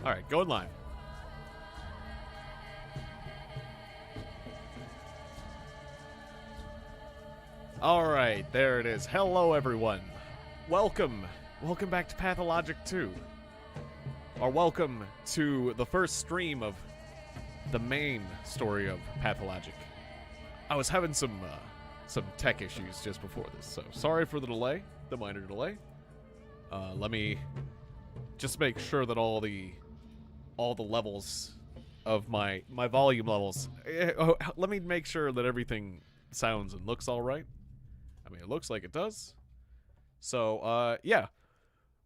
Alright, going live. Alright, there it is. Hello, everyone. Welcome. Welcome back to Pathologic 2. Or welcome to the first stream of the main story of Pathologic. I was having some tech issues just before this, so sorry for the delay, the minor delay. Let me just make sure that all the levels of my volume levels, let me make sure that everything sounds and looks all right. I mean, it looks like it does. So, yeah.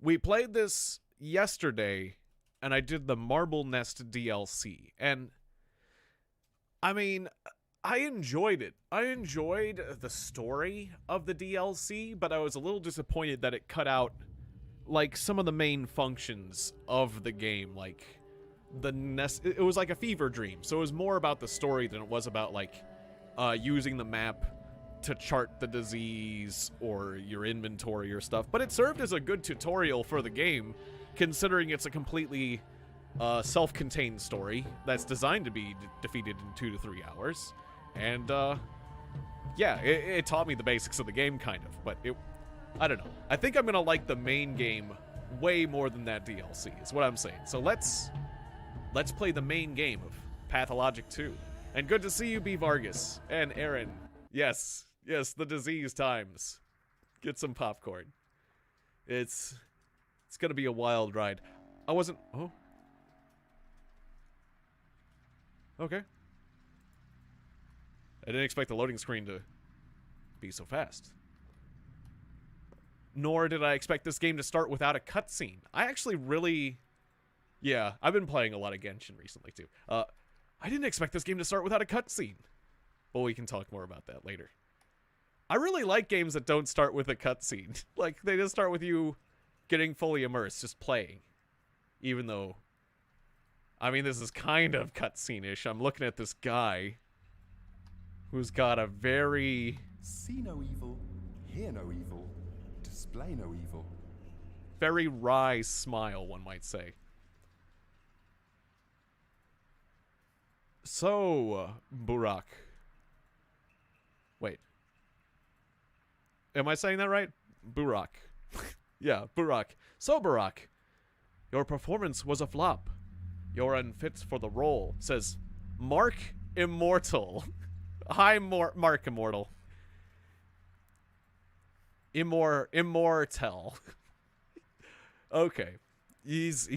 We played this yesterday, and I did the Marble Nest DLC, and I mean, I enjoyed it. I enjoyed the story of the DLC, but I was a little disappointed that it cut out, like, some of the main functions of the game, like, the nest. It was like a fever dream, so it was more about the story than it was about, like, using the map to chart the disease or your inventory or stuff. But it served as a good tutorial for the game, considering it's a completely self-contained story that's designed to be defeated in 2 to 3 hours. And, yeah, it taught me the basics of the game, kind of. But I don't know. I think I'm gonna like the main game way more than that DLC, is what I'm saying. So let's play the main game of Pathologic 2. And good to see you, B. Vargas. And Aaron. Yes, the disease times. Get some popcorn. It's gonna be a wild ride. I wasn't... Oh. Okay. I didn't expect the loading screen to be so fast. Nor did I expect this game to start without a cutscene. I actually really... Yeah, I've been playing a lot of Genshin recently, too. I didn't expect this game to start without a cutscene. But we can talk more about that later. I really like games that don't start with a cutscene. Like, they just start with you getting fully immersed, just playing. Even though... I mean, this is kind of cutscene-ish. I'm looking at this guy who's got a very... See no evil, hear no evil, display no evil. Very wry smile, one might say. So, Burak. Wait. Am I saying that right? Burak. Yeah, Burak. So, Burak, your performance was a flop. You're unfit for the role, says Mark Immortal. Hi, Mark Immortal. Immortal. Okay. He's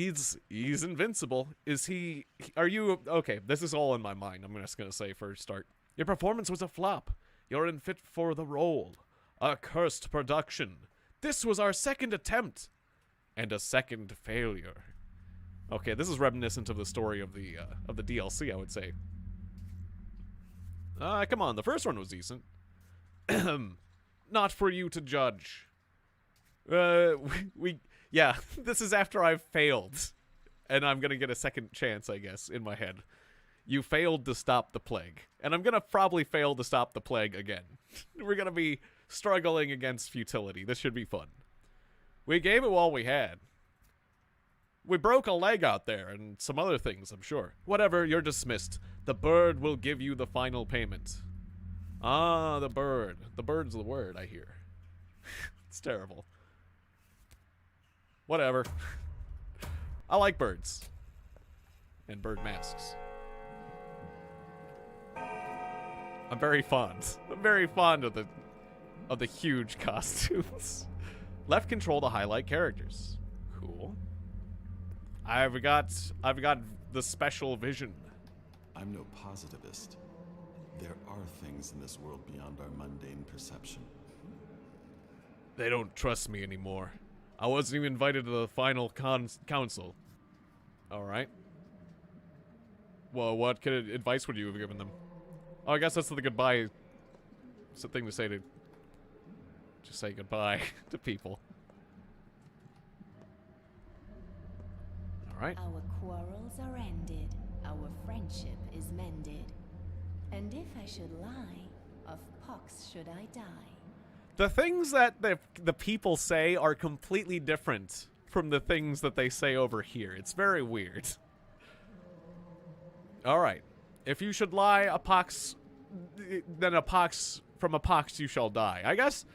invincible. Is he... Are you... Okay, this is all in my mind. I'm just gonna say for a start. Your performance was a flop. You're unfit for the role. A cursed production. This was our second attempt. And a second failure. Okay, this is reminiscent of the story of the DLC, I would say. Come on, the first one was decent. Not for you to judge. Yeah, this is after I've failed. And I'm gonna get a second chance, I guess, in my head. You failed to stop the plague. And I'm gonna probably fail to stop the plague again. We're gonna be struggling against futility. This should be fun. We gave it all we had. We broke a leg out there, and some other things, I'm sure. Whatever, you're dismissed. The bird will give you the final payment. Ah, the bird. The bird's the word, I hear. It's terrible. Whatever. I like birds. And bird masks. I'm very fond. I'm very fond of the huge costumes. Left control to highlight characters. Cool. I've got the special vision. I'm no positivist. There are things in this world beyond our mundane perception. They don't trust me anymore. I wasn't even invited to the final council. Alright. Well, what kind of advice would you have given them? Oh, I guess that's the goodbye. It's the thing to say to... Just say goodbye to people. Alright. Our quarrels are ended. Our friendship is mended. And if I should lie, of pox should I die. The things that the people say are completely different from the things that they say over here. It's very weird. Alright. If you should lie, then from a pox you shall die. I guess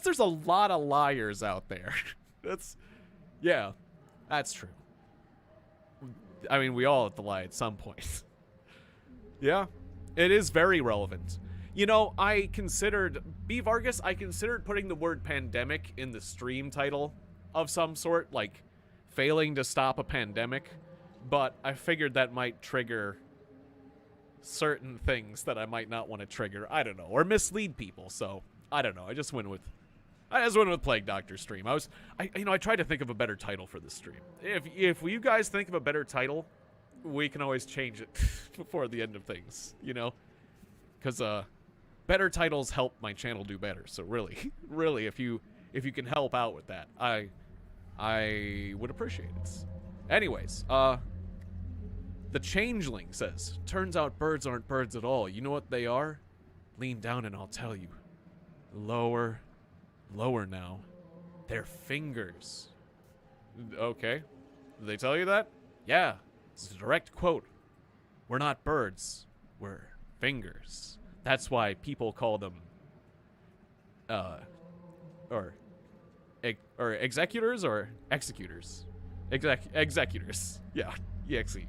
there's a lot of liars out there. Yeah, that's true. I mean, we all have to lie at some point. Yeah, it is very relevant. You know, B. Vargas, I considered putting the word pandemic in the stream title of some sort, like failing to stop a pandemic, but I figured that might trigger certain things that I might not want to trigger. I don't know, or mislead people. So I don't know. I just went with Plague Doctor stream. I tried to think of a better title for this stream. If you guys think of a better title, we can always change it before the end of things. You know, because better titles help my channel do better. So really, really, if you can help out with that, I would appreciate it. Anyways, the Changeling says, turns out birds aren't birds at all. You know what they are? Lean down and I'll tell you. Lower now. They're fingers. Okay. Did they tell you that? Yeah. It's a direct quote. We're not birds. We're fingers. That's why people call them, or executors or executors. Executors. Yeah. EXE.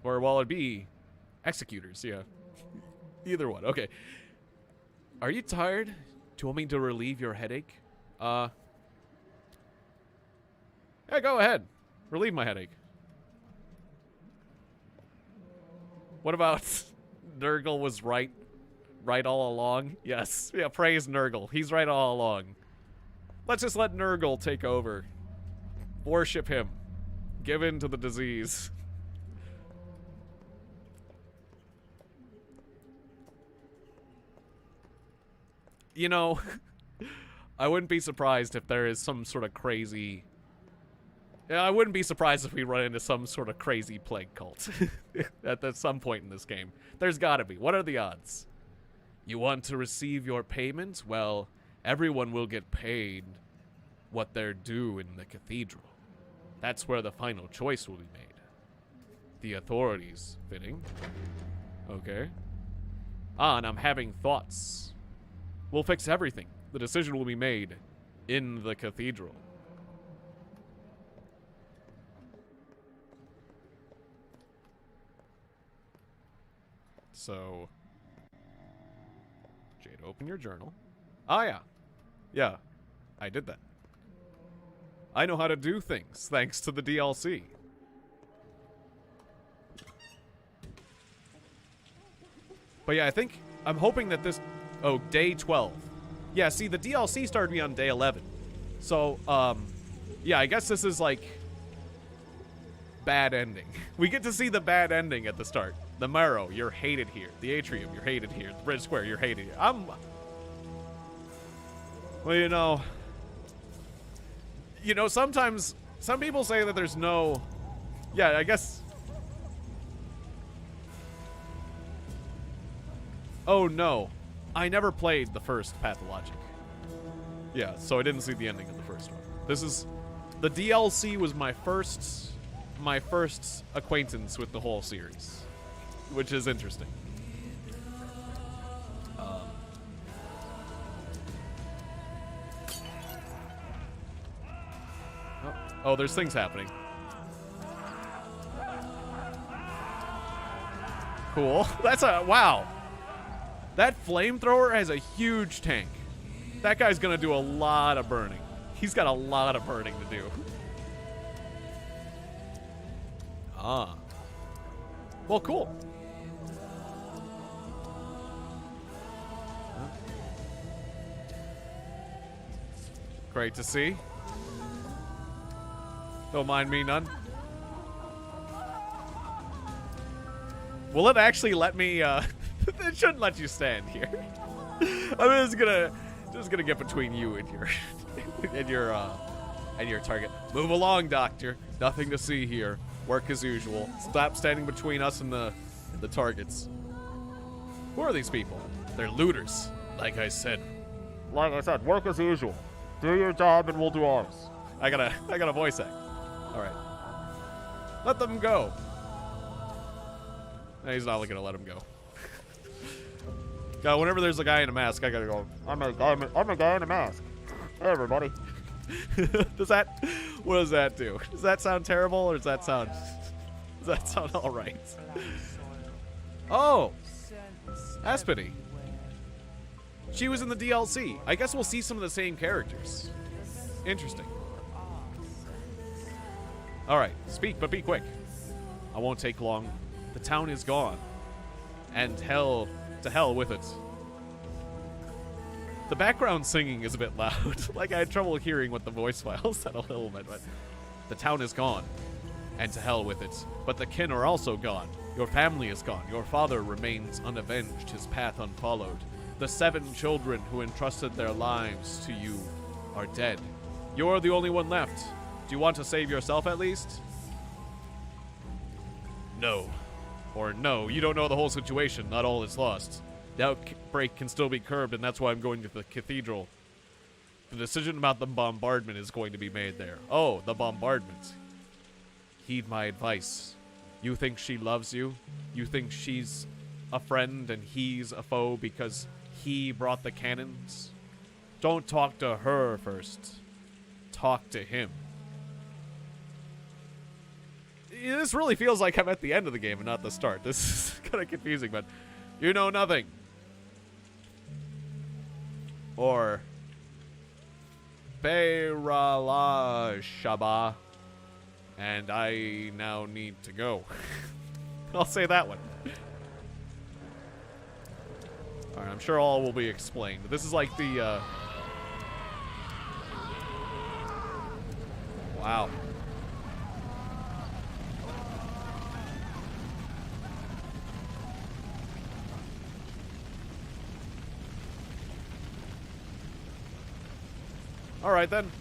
Or, well, it'd be executors, yeah. Either one, okay. Are you tired? Do you want me to relieve your headache? Yeah, go ahead. Relieve my headache. What about Nurgle was right all along? Yes, yeah, praise Nurgle. He's right all along. Let's just let Nurgle take over. Worship him. Give in to the disease. You know, I wouldn't be surprised if there is some sort of crazy... I wouldn't be surprised if we run into some sort of crazy plague cult at some point in this game. There's gotta be. What are the odds? You want to receive your payment? Well, everyone will get paid what they're due in the cathedral. That's where the final choice will be made. The authorities, fitting. Okay. And I'm having thoughts. We'll fix everything. The decision will be made in the cathedral. So, Jade, open your journal. Ah, yeah. Yeah, I did that. I know how to do things, thanks to the DLC. But yeah, I'm hoping that this... Oh, day 12. Yeah, see, the DLC started me on day 11. So, yeah, I guess this is, like, bad ending. We get to see the bad ending at the start. The Marrow, you're hated here. The Atrium, you're hated here. The Bridge Square, you're hated here. Well, you know, sometimes, some people say that there's no... Yeah, I guess... Oh, no. I never played the first Pathologic. Yeah, so I didn't see the ending of the first one. The DLC was my first acquaintance with the whole series, which is interesting. Oh, there's things happening. Cool. Wow. That flamethrower has a huge tank. That guy's gonna do a lot of burning. He's got a lot of burning to do. Ah. Well, cool. Great to see. Don't mind me none. Will it actually let me, it shouldn't let you stand here. I'm just gonna get between you and your target. Move along, Doctor. Nothing to see here. Work as usual. Stop standing between us and the targets. Who are these people? They're looters. Like I said, like I said, work as usual. Do your job and we'll do ours. I gotta voice act. All right. Let them go. No, he's not gonna let him go. God, whenever there's a guy in a mask, I gotta go, I'm a guy in a mask. Hey, everybody. What does that do? Does that sound terrible, or does that sound all right? Oh, Aspity. She was in the DLC. I guess we'll see some of the same characters. Interesting. All right, speak, but be quick. I won't take long. The town is gone, and to hell with it. The background singing is a bit loud. Like, I had trouble hearing what the voice file said a little bit, but the town is gone, and to hell with it. But the kin are also gone. Your family is gone. Your father remains unavenged, his path unfollowed. The 7 children who entrusted their lives to you are dead. You're the only one left. Do you want to save yourself at least? No. Or no, you don't know the whole situation. Not all is lost. The outbreak can still be curbed, and that's why I'm going to the cathedral. The decision about the bombardment is going to be made there. Oh, the bombardment. Heed my advice. You think she loves you? You think she's a friend and he's a foe because he brought the cannons? Don't talk to her first. Talk to him. This really feels like I'm at the end of the game and not the start. This is kind of confusing, but you know nothing. Or Beirala Shaba. And I now need to go. I'll say that one. Alright, I'm sure all will be explained. This is like the, wow. Alright then.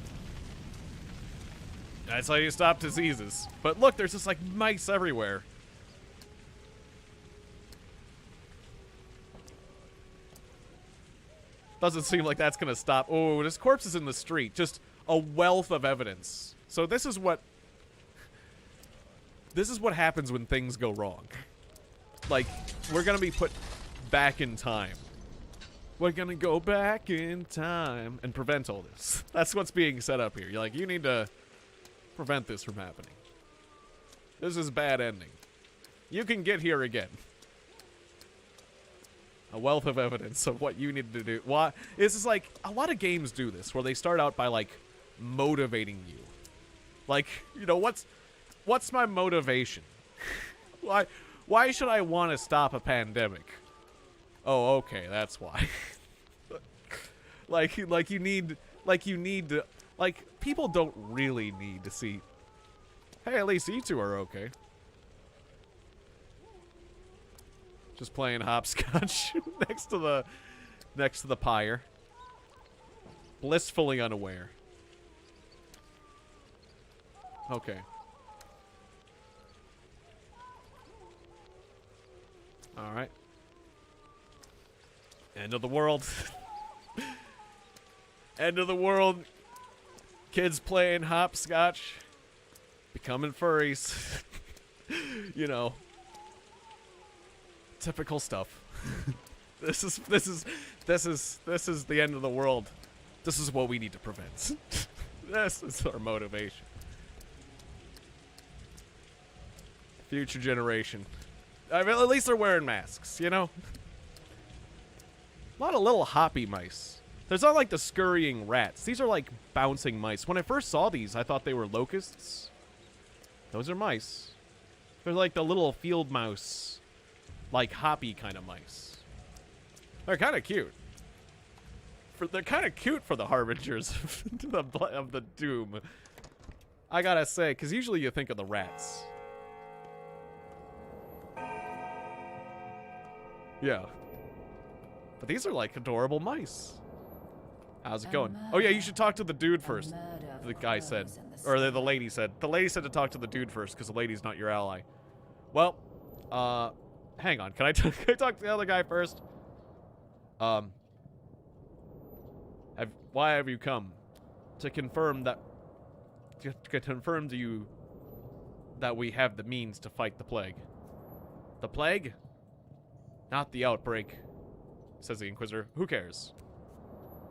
That's how you stop diseases. But look, there's just like mice everywhere. Doesn't seem like that's gonna stop. Oh, this corpse is in the street. Just a wealth of evidence. So this is what happens when things go wrong. Like, we're gonna be put back in time. We're gonna go back in time and prevent all this. That's what's being set up here. You're like, you need to prevent this from happening. This is bad ending. You can get here again. A wealth of evidence of what you need to do. Why? This is like, a lot of games do this, where they start out by, like, motivating you. Like, you know, what's my motivation? Why should I want to stop a pandemic? Oh, okay, that's why. like you need to, like, people don't really need to see, hey, at least you two are okay. Just playing hopscotch next to the pyre. Blissfully unaware. Okay. Alright. End of the world. End of the world. Kids playing hopscotch. Becoming furries. You know. Typical stuff. This is the end of the world. This is what we need to prevent. This is our motivation. Future generation. I mean, at least they're wearing masks, you know? A lot of little hoppy mice. There's not like the scurrying rats. These are like bouncing mice. When I first saw these, I thought they were locusts. Those are mice. They're like the little field mouse, like hoppy kind of mice. They're kind of cute. They're kind of cute for the harbingers of the doom. I gotta say, because usually you think of the rats. Yeah. But these are like adorable mice. How's it going? Oh yeah, you should talk to the dude first. The guy said. Or the lady said. The lady said to talk to the dude first, because the lady's not your ally. Well, hang on. Can I talk to the other guy first? Why have you come? To confirm that... To confirm to you that we have the means to fight the plague. The plague? Not the outbreak, says the Inquisitor. Who cares?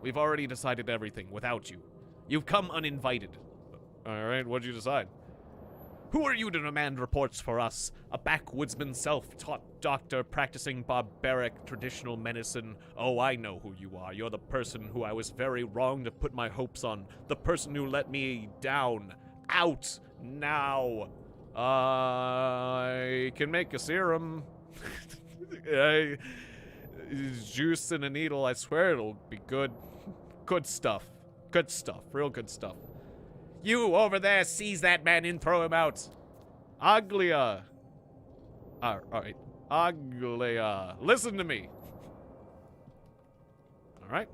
We've already decided everything without you. You've come uninvited. Alright, what'd you decide? Who are you to demand reports for us? A backwoodsman, self-taught doctor practicing barbaric traditional medicine. Oh, I know who you are. You're the person who I was very wrong to put my hopes on. The person who let me down. Out now. I can make a serum. Juice in a needle. I swear it'll be good. Good stuff. Good stuff. Real good stuff. You over there, seize that man and throw him out. Aglia. Alright. Aglia. Listen to me. Alright.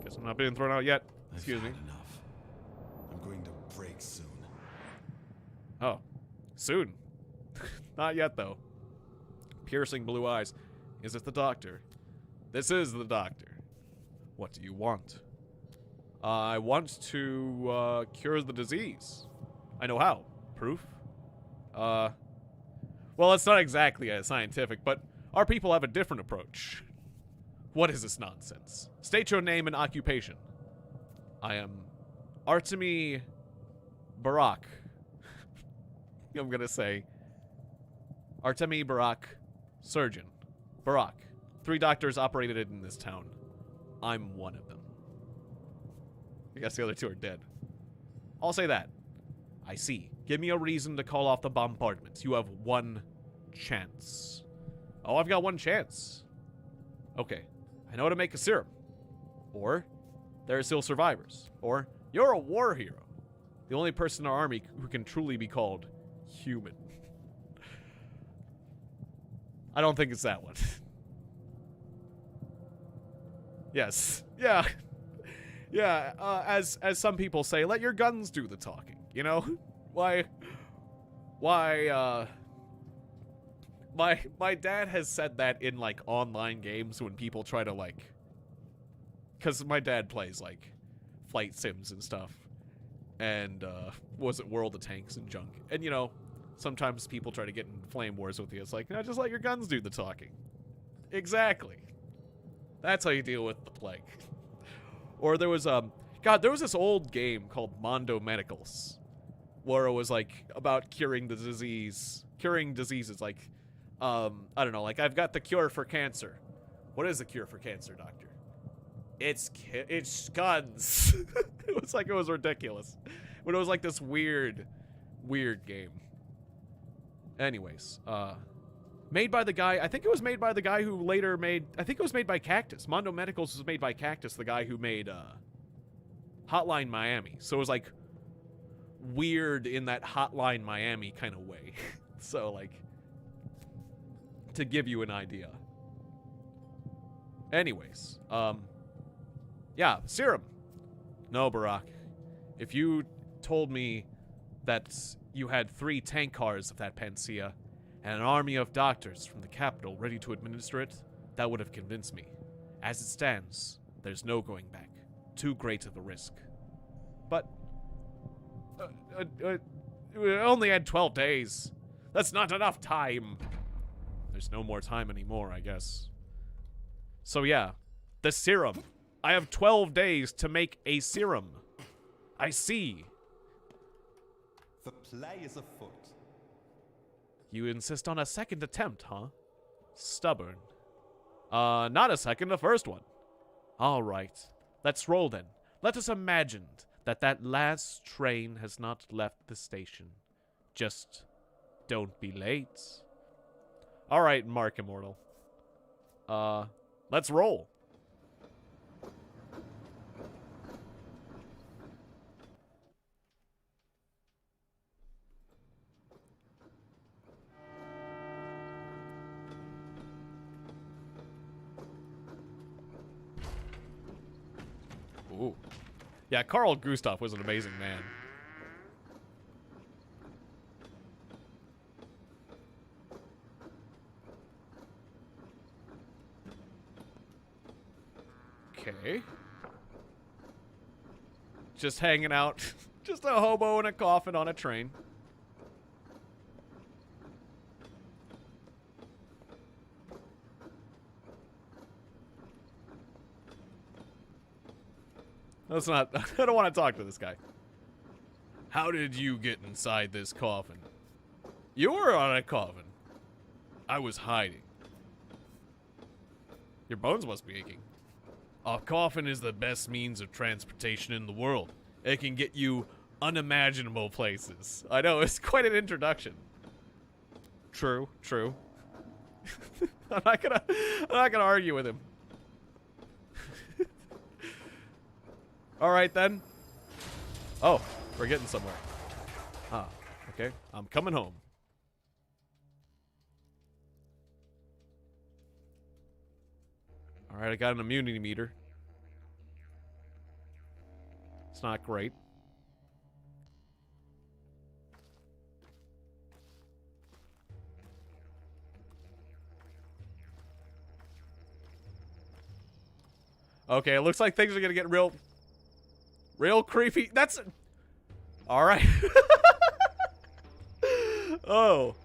Guess I'm not being thrown out yet. Excuse me. Enough. I'm going to break soon. Oh. Soon. Not yet, though. Piercing blue eyes. Is it the doctor? This is the doctor. What do you want? I want to cure the disease. I know how. Proof? Well, it's not exactly scientific, but our people have a different approach. What is this nonsense? State your name and occupation. I am Artemi Barak. I'm gonna say Artemi Barak, surgeon. Barak. 3 doctors operated in this town. I'm one of them. I guess the other 2 are dead. I'll say that. I see. Give me a reason to call off the bombardment. You have 1 chance. Oh, I've got 1 chance. Okay. I know how to make a serum. Or, there are still survivors. Or, you're a war hero. The only person in our army who can truly be called human. I don't think it's that one. Yes. Yeah. Yeah, as some people say, let your guns do the talking, you know? My dad has said that in, like, online games when people try to, like... Because my dad plays, like, flight sims and stuff. And, was it World of Tanks and junk. And, you know, sometimes people try to get in flame wars with you. It's like, no, just let your guns do the talking. Exactly. That's how you deal with the plague. Or there was, God, there was this old game called Mondo Medicals, where it was, like, about curing the disease. Curing diseases, like, I don't know, like, I've got the cure for cancer. What is the cure for cancer, doctor? It's guns. It was like, it was ridiculous. But it was like this weird game. Anyways, made by the guy, I think it was made by the guy who later made, I think it was made by Cactus. Mondo Medicals was made by Cactus, the guy who made, Hotline Miami. So it was, like, weird in that Hotline Miami kind of way. So, like, to give you an idea. Anyways, yeah, serum. No, Barack. If you told me that you had 3 tank cars of that panacea and an army of doctors from the capital ready to administer it, that would have convinced me. As it stands, there's no going back. Too great of a risk. But, we only had 12 days. That's not enough time. There's no more time anymore, I guess. So yeah, the serum. I have 12 days to make a serum. I see. The play is afoot. You insist on a second attempt, huh? Stubborn. Not a second, a first one. All right. Let's roll then. Let us imagine that last train has not left the station. Just don't be late. All right, Mark Immortal. Let's roll. Ooh. Yeah, Carl Gustav was an amazing man. Okay. Just hanging out. Just a hobo in a coffin on a train. Let's not. I don't want to talk to this guy. How did you get inside this coffin? You were on a coffin. I was hiding. Your bones must be aching. A coffin is the best means of transportation in the world. It can get you unimaginable places. I know, it's quite an introduction. True, true. I'm not gonna argue with him. Alright then. Oh, we're getting somewhere. Ah, okay. I'm coming home. Alright, I got an immunity meter. It's not great. Okay, it looks like things are gonna get real creepy. That's... Alright. Oh.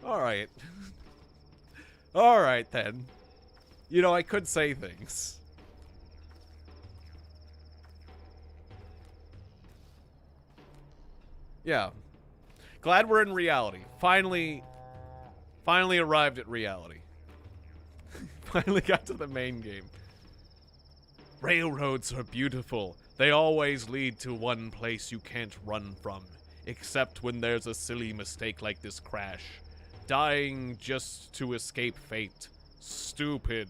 Alright. Alright, then. You know, I could say things. Yeah. Glad we're in reality. Finally arrived at reality. Finally got to the main game. Railroads are beautiful. They always lead to one place you can't run from. Except when there's a silly mistake like this crash. Dying just to escape fate. Stupid.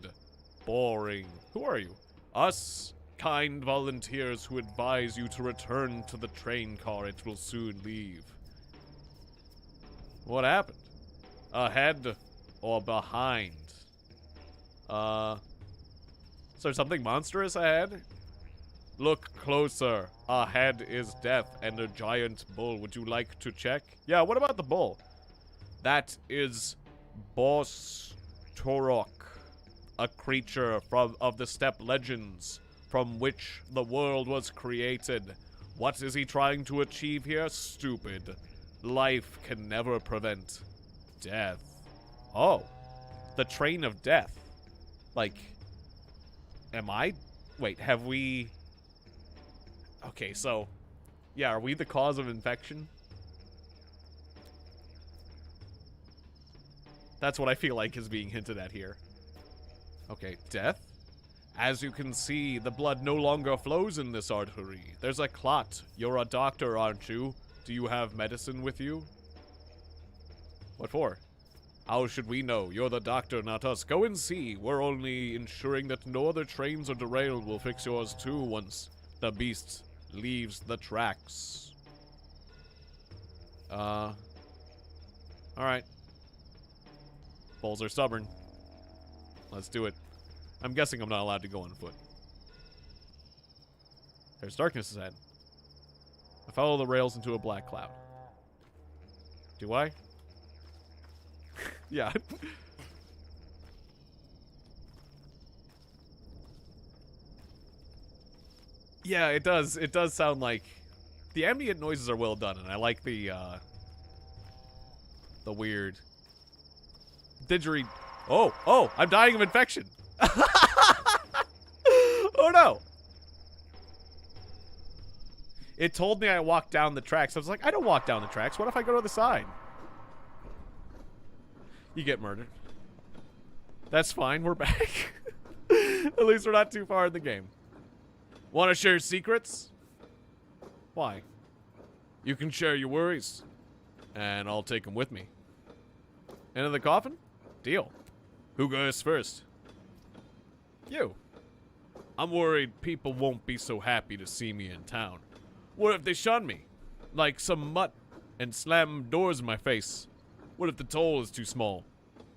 Boring. Who are you? Us, kind volunteers who advise you to return to the train car. It will soon leave. What happened? Ahead or behind? Is there something monstrous ahead? Look closer. Ahead is death and a giant bull. Would you like to check? Yeah, what about the bull? That is Boss Torok, a creature of the steppe legends from which the world was created. What is he trying to achieve here? Stupid. Life can never prevent death. Oh, the train of death. Like, am I? Wait, have we? Okay, so, yeah, are we the cause of infection? That's what I feel like is being hinted at here. Okay, death? As you can see, the blood no longer flows in this artery. There's a clot. You're a doctor, aren't you? Do you have medicine with you? What for? How should we know? You're the doctor, not us. Go and see. We're only ensuring that no other trains are derailed. We'll fix yours too once the beast leaves the tracks. Alright. Bulls are stubborn. Let's do it. I'm guessing I'm not allowed to go on foot. There's darkness ahead. I follow the rails into a black cloud. Do I? Yeah. Yeah, it does. It does sound like... The ambient noises are well done, and I like the weird... Didgeridoo... Oh! I'm dying of infection! Oh no! It told me I walked down the tracks. I was like, I don't walk down the tracks. What if I go to the side? You get murdered. That's fine. We're back. At least we're not too far in the game. Want to share secrets? Why? You can share your worries. And I'll take them with me. Into the coffin? Deal. Who goes first? You. I'm worried people won't be so happy to see me in town. What if they shun me? Like some mutt and slam doors in my face? What if the toll is too small?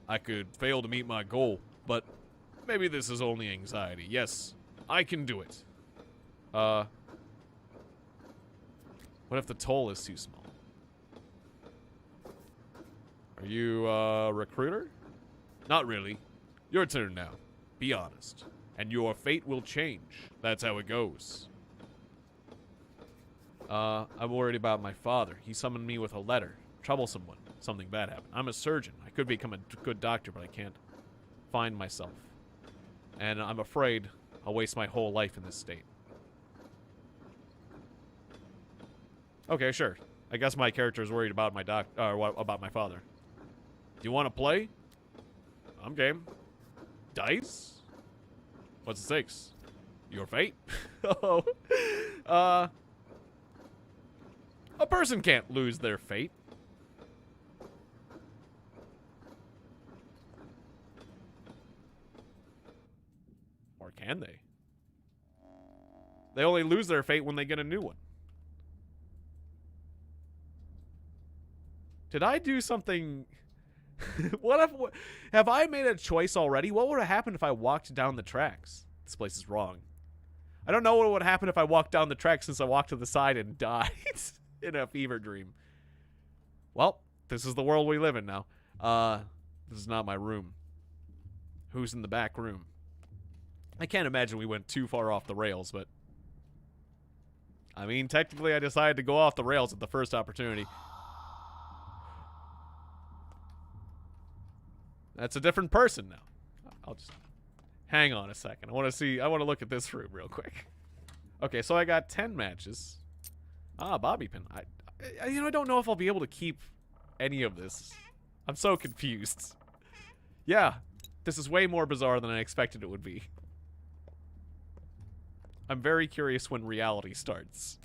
I could fail to meet my goal, but maybe this is only anxiety. Yes, I can do it. What if the toll is too small? Are you a recruiter? Not really. Your turn now. Be honest. And your fate will change. That's how it goes. I'm worried about my father. He summoned me with a letter. Troublesome one. Something bad happened. I'm a surgeon. I could become a good doctor, but I can't find myself. And I'm afraid I'll waste my whole life in this state. Okay, sure. I guess my character is worried about my about my father. Do you want to play? I'm game. Dice? What's the stakes? Your fate? Oh. A person can't lose their fate. Or can they? They only lose their fate when they get a new one. Did I do something? Have I made a choice already? What would have happened if I walked down the tracks? This place is wrong. I don't know what would happen if I walked down the tracks since I walked to the side and died in a fever dream. Well, this is the world we live in now. This is not my room. Who's in the back room? I can't imagine we went too far off the rails, but I mean, technically I decided to go off the rails at the first opportunity. That's a different person now. I'll just hang on a second. I want to look at this room real quick. Okay, so I got 10 matches. Ah, bobby pin. I don't know if I'll be able to keep any of this. I'm so confused. Yeah, this is way more bizarre than I expected it would be. I'm very curious when reality starts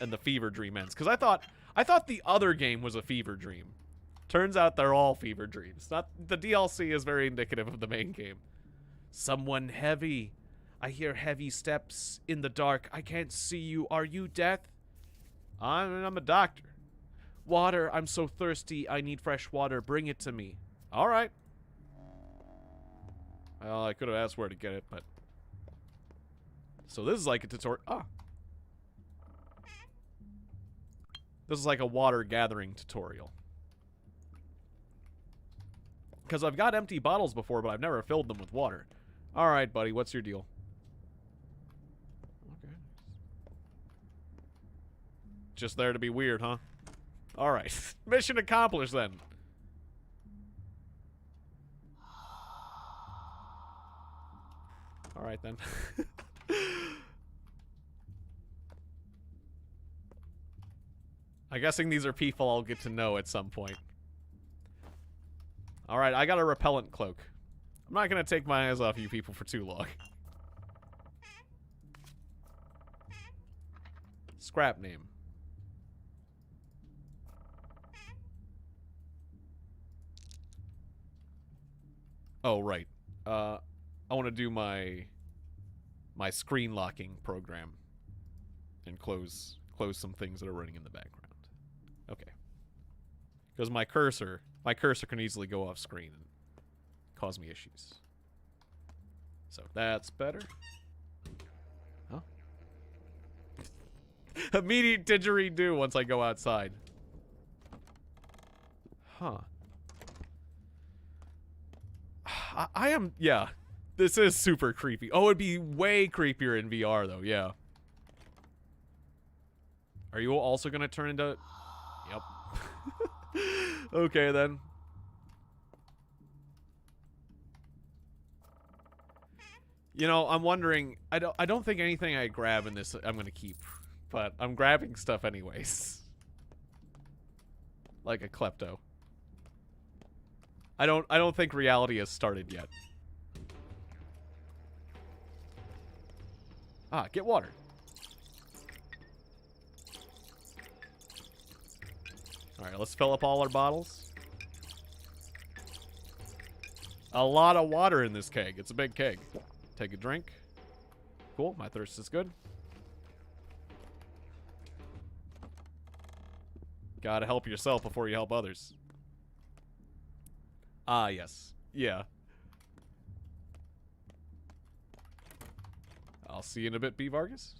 and the fever dream ends, because I thought the other game was a fever dream. Turns out they're all fever dreams. Not the DLC is very indicative of the main game. Someone heavy. I hear heavy steps in the dark. I can't see you. Are you Death? I'm a doctor. Water. I'm so thirsty. I need fresh water. Bring it to me. All right. Well, I could have asked where to get it, but so this is like a tutorial. Ah. This is like a water gathering tutorial. Because I've got empty bottles before, but I've never filled them with water. All right, buddy, what's your deal? Okay. Just there to be weird, huh? All right. Mission accomplished, then. All right, then. I'm guessing these are people I'll get to know at some point. Alright, I got a repellent cloak. I'm not gonna take my eyes off you people for too long. Scrap name. Oh, right. I want to do my screen locking program and close some things that are running in the background. Okay. Because my cursor can easily go off screen and cause me issues. So that's better. Huh? Immediate didgeridoo once I go outside. Huh. I am, yeah. This is super creepy. Oh, it'd be way creepier in VR though, yeah. Are you also gonna turn into... Yep. Okay, then. You know, I'm wondering, I don't think anything I grab in this I'm gonna keep, but I'm grabbing stuff anyways. Like a klepto. I don't think reality has started yet. Ah, get water. Alright, let's fill up all our bottles. A lot of water in this keg. It's a big keg. Take a drink. Cool, my thirst is good. Gotta help yourself before you help others. Ah, yes. Yeah. I'll see you in a bit, B. Vargas.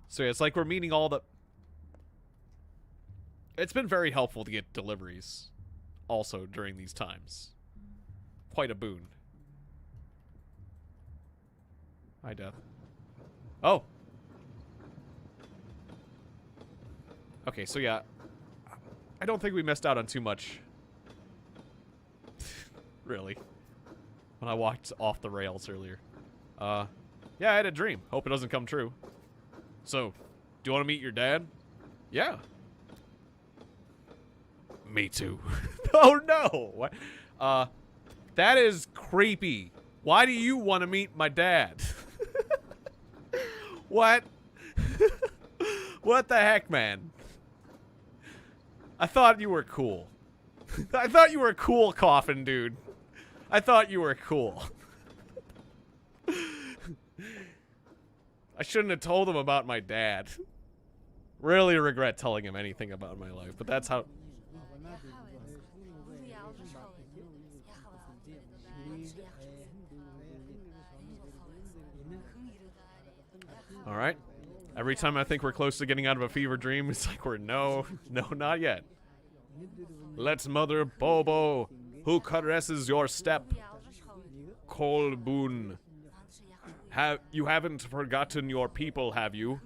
So yeah, it's like we're meeting all the... It's been very helpful to get deliveries also during these times. quite a boon. Hi, Death. Oh. Okay, so yeah. I don't think we missed out on too much. Really. When I walked off the rails earlier. Yeah, I had a dream. Hope it doesn't come true. So, do you want to meet your dad? Yeah. Me too. Oh no! What? That is creepy. Why do you want to meet my dad? What? What the heck, man? I thought you were cool. I thought you were cool, Coffin, dude. I thought you were cool. I shouldn't have told him about my dad. Really regret telling him anything about my life, but that's how... Alright. Every time I think we're close to getting out of a fever dream, it's like no, not yet. Let's Mother Bobo, who caresses your step. Kolbun. You haven't forgotten your people, have you?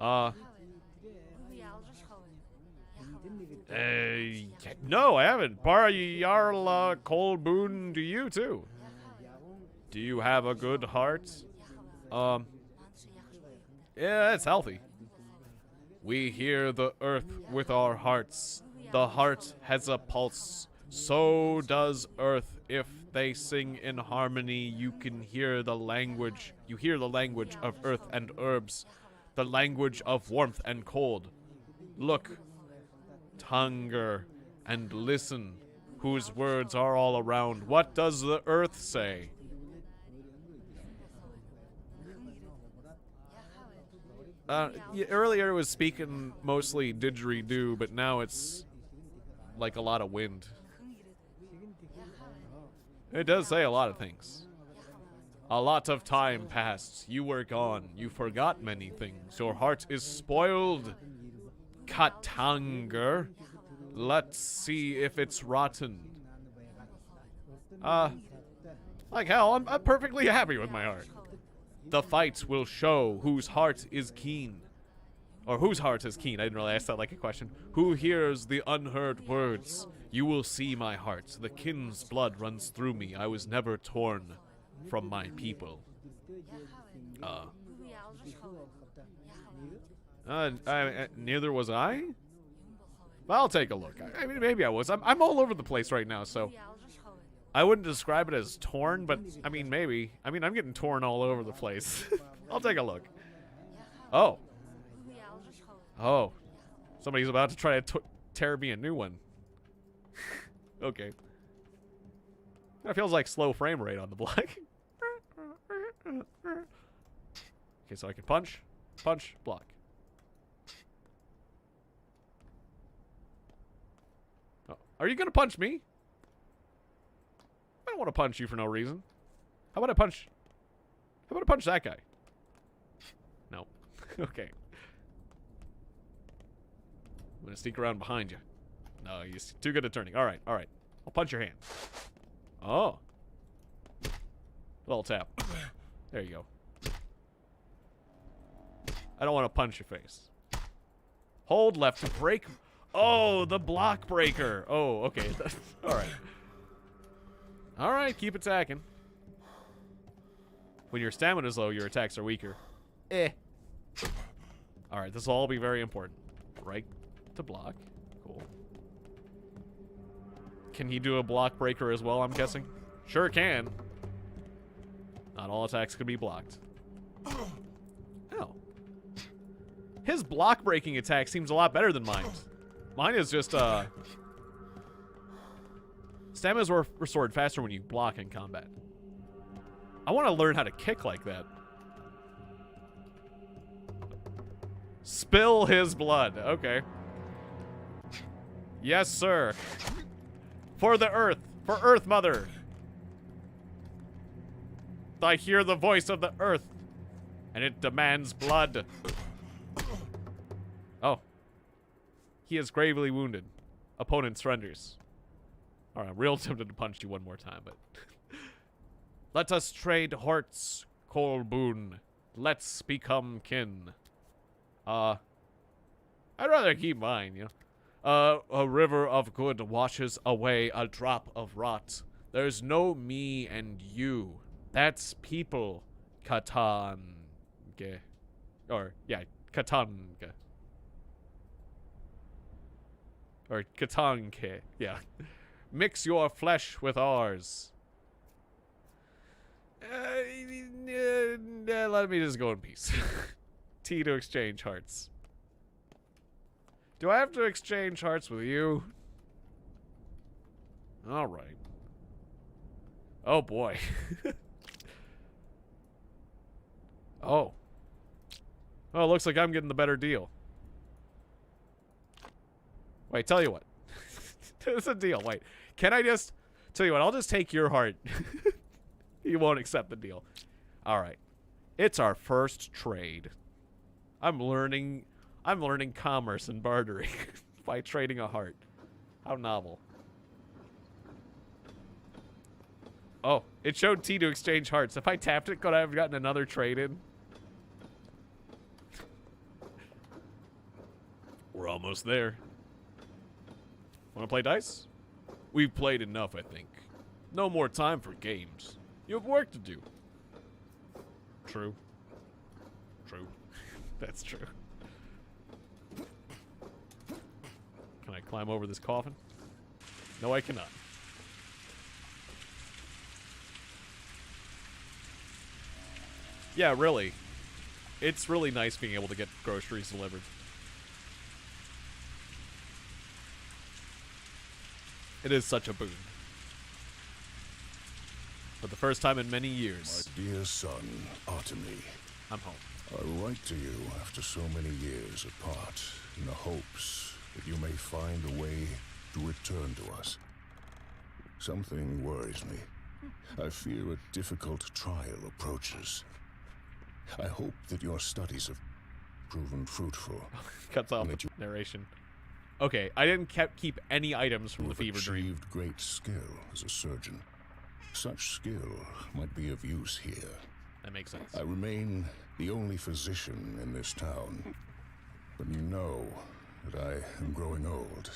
No, I haven't. Para Yarla Kolbun to you, too. Do you have a good heart? Yeah, it's healthy. We hear the earth with our hearts. The heart has a pulse. So does earth. If they sing in harmony, you can hear the language. You hear the language of earth and herbs. The language of warmth and cold. Look, hunger, and listen, whose words are all around. What does the earth say? Earlier it was speaking mostly didgeridoo, but now it's like a lot of wind. It does say a lot of things. A lot of time passed. You were gone. You forgot many things. Your heart is spoiled. Katanger. Let's see if it's rotten. Like hell, I'm perfectly happy with my heart. The fight will show whose heart is keen. Or whose heart is keen. I didn't really ask that like a question. Who hears the unheard words? You will see my heart. The kin's blood runs through me. I was never torn from my people. Neither was I? Well, I'll take a look. I mean, maybe I was. I'm all over the place right now, so... I wouldn't describe it as torn, but, I mean, maybe. I mean, I'm getting torn all over the place. I'll take a look. Oh. Oh. Somebody's about to try to tear me a new one. Okay. That feels like slow frame rate on the block. Okay, so I can punch, block. Oh. Are you gonna punch me? I don't want to punch you for no reason. How about I punch that guy? No. Okay. I'm gonna sneak around behind you. No, you're too good at turning. Alright. I'll punch your hand. Oh. Little tap. There you go. I don't want to punch your face. Hold left to break. Oh, the block breaker. Oh, okay. Alright. Alright, keep attacking. When your stamina's low, your attacks are weaker. Alright, this will all be very important. Right to block. Cool. Can he do a block breaker as well, I'm guessing? Sure can. Not all attacks can be blocked. Oh. His block breaking attack seems a lot better than mine. Mine is just, Stamina's restored faster when you block in combat. I want to learn how to kick like that. Spill his blood. Okay. Yes, sir. For the Earth. For Earth Mother. I hear the voice of the Earth. And it demands blood. Oh. He is gravely wounded. Opponent surrenders. Alright, I'm real tempted to punch you one more time, but... Let us trade hearts, Colboon. Let's become kin. I'd rather keep mine, you know. A river of good washes away a drop of rot. There's no me and you. That's people, Katange. Or, yeah, Katange. Or Katange, yeah. Mix your flesh with ours. Let me just go in peace. T to exchange hearts. Do I have to exchange hearts with you? Alright. Oh boy. Oh. Oh, looks like I'm getting the better deal. Wait, tell you what. There's a deal. Wait. Can I just... Tell you what, I'll just take your heart. You won't accept the deal. Alright. It's our first trade. I'm learning commerce and bartering by trading a heart. How novel. Oh, it showed T to exchange hearts. If I tapped it, could I have gotten another trade in? We're almost there. Want to play dice? We've played enough, I think. No more time for games. You have work to do. True. True. That's true. Can I climb over this coffin? No, I cannot. Yeah, really. It's really nice being able to get groceries delivered. It is such a boon. For the first time in many years. My dear son, Artemy. I'm home. I write to you after so many years apart, in the hopes that you may find a way to return to us. Something worries me. I fear a difficult trial approaches. I hope that your studies have proven fruitful. Cuts off the narration. Okay, I didn't keep any items from the fever dream. You've achieved great skill as a surgeon. Such skill might be of use here. That makes sense. I remain the only physician in this town. But you know that I am growing old.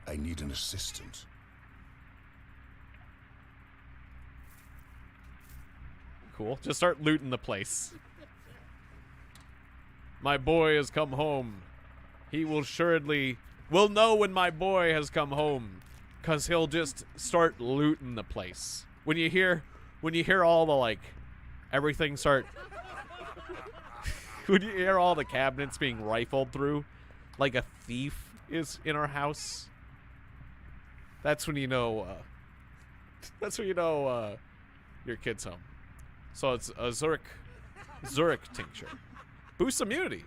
I need an assistant. Cool. Just start looting the place. My boy has come home. He will know when my boy has come home, 'cause he'll just start looting the place. When you hear all the, like, everything start... when you hear all the cabinets being rifled through, like a thief is in our house, that's when you know, your kid's home. So it's a Zurich tincture. Boosts immunity.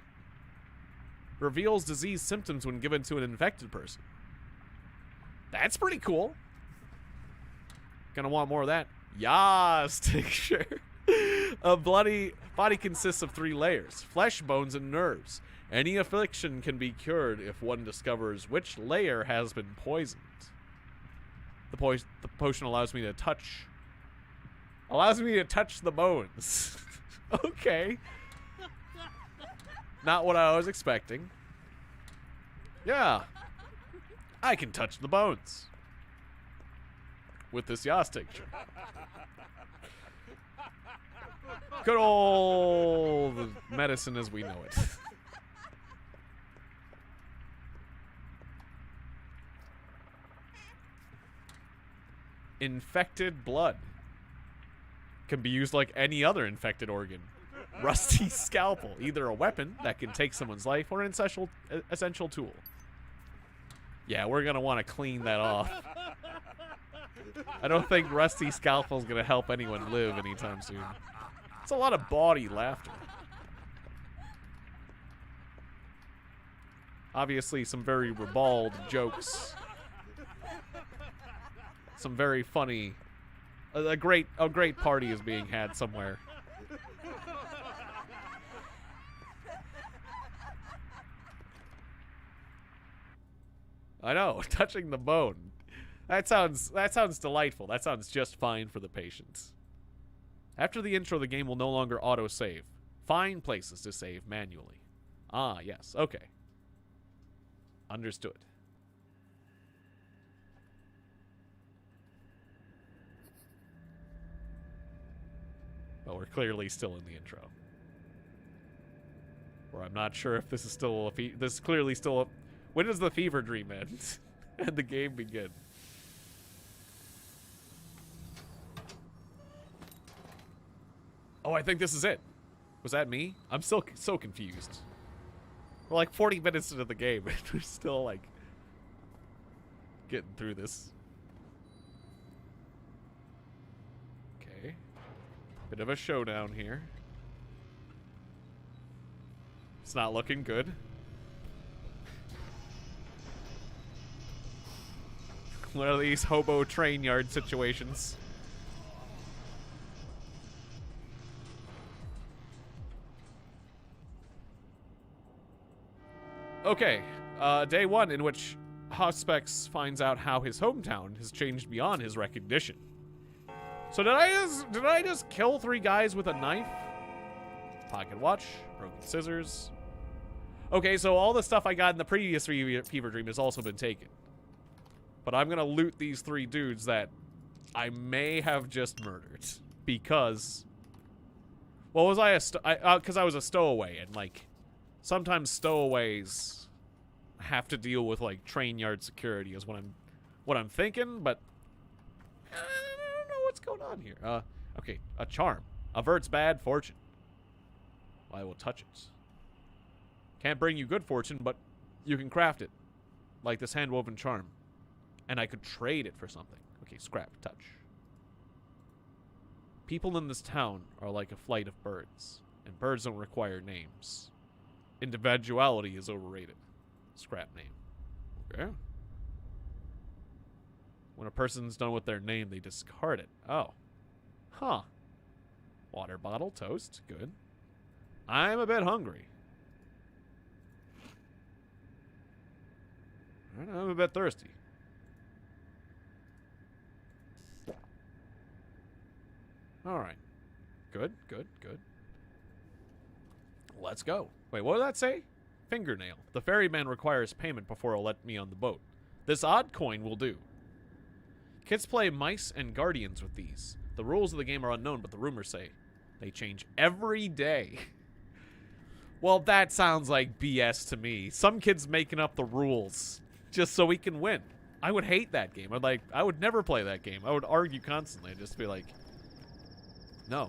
Reveals disease symptoms when given to an infected person. That's pretty cool. Gonna want more of that. Yas, tincture. A body consists of 3 layers: flesh, bones, and nerves. Any affliction can be cured if one discovers which layer has been poisoned. The potion allows me to touch the bones. Okay. Not what I was expecting. Yeah. I can touch the bones. With this Yas tincture. Good old medicine as we know it. Infected blood. Can be used like any other infected organ. Rusty scalpel. Either a weapon that can take someone's life or an essential tool. Yeah, we're going to want to clean that off. I don't think rusty scalpel is going to help anyone live anytime soon. It's a lot of bawdy laughter. Obviously, some very ribald jokes. Some very funny... A great party is being had somewhere. I know, touching the bone. That sounds delightful. That sounds just fine for the patients. After the intro, the game will no longer auto-save. Find places to save manually. Ah, yes. Okay. Understood. But we're clearly still in the intro. Or I'm not sure if this is still this is clearly still a... When does the fever dream end? And the game begin? Oh, I think this is it. Was that me? I'm still so confused. We're like 40 minutes into the game and we're still like getting through this. Okay. Bit of a showdown here. It's not looking good. One of these hobo train yard situations. Okay, day one in which Hospex finds out how his hometown has changed beyond his recognition. So did I just kill 3 guys with a knife? Pocket watch, broken scissors. Okay, so all the stuff I got in the previous fever dream has also been taken. But I'm gonna loot these 3 dudes that I may have just murdered because... Well, was because I was a stowaway, and like... Sometimes stowaways have to deal with like train yard security is what I'm thinking, but I don't know what's going on here. Okay, a charm averts bad fortune. Well, I will touch it. Can't bring you good fortune, but you can craft it, like this hand-woven charm, and I could trade it for something. Okay, scrap, touch. People in this town are like a flight of birds, and birds don't require names. Individuality is overrated. Scrap name. Okay. When a person's done with their name, they discard it. Oh. Huh. Water bottle, toast, good. I'm a bit hungry. I'm a bit thirsty. Alright. Good, good, good. Let's go. Wait, what did that say? Fingernail. The ferryman requires payment before he'll let me on the boat. This odd coin will do. Kids play mice and guardians with these. The rules of the game are unknown, but the rumors say they change every day. Well, that sounds like BS to me. Some kid's making up the rules just so he can win. I would hate that game. I would never play that game. I would argue constantly and just be like, no,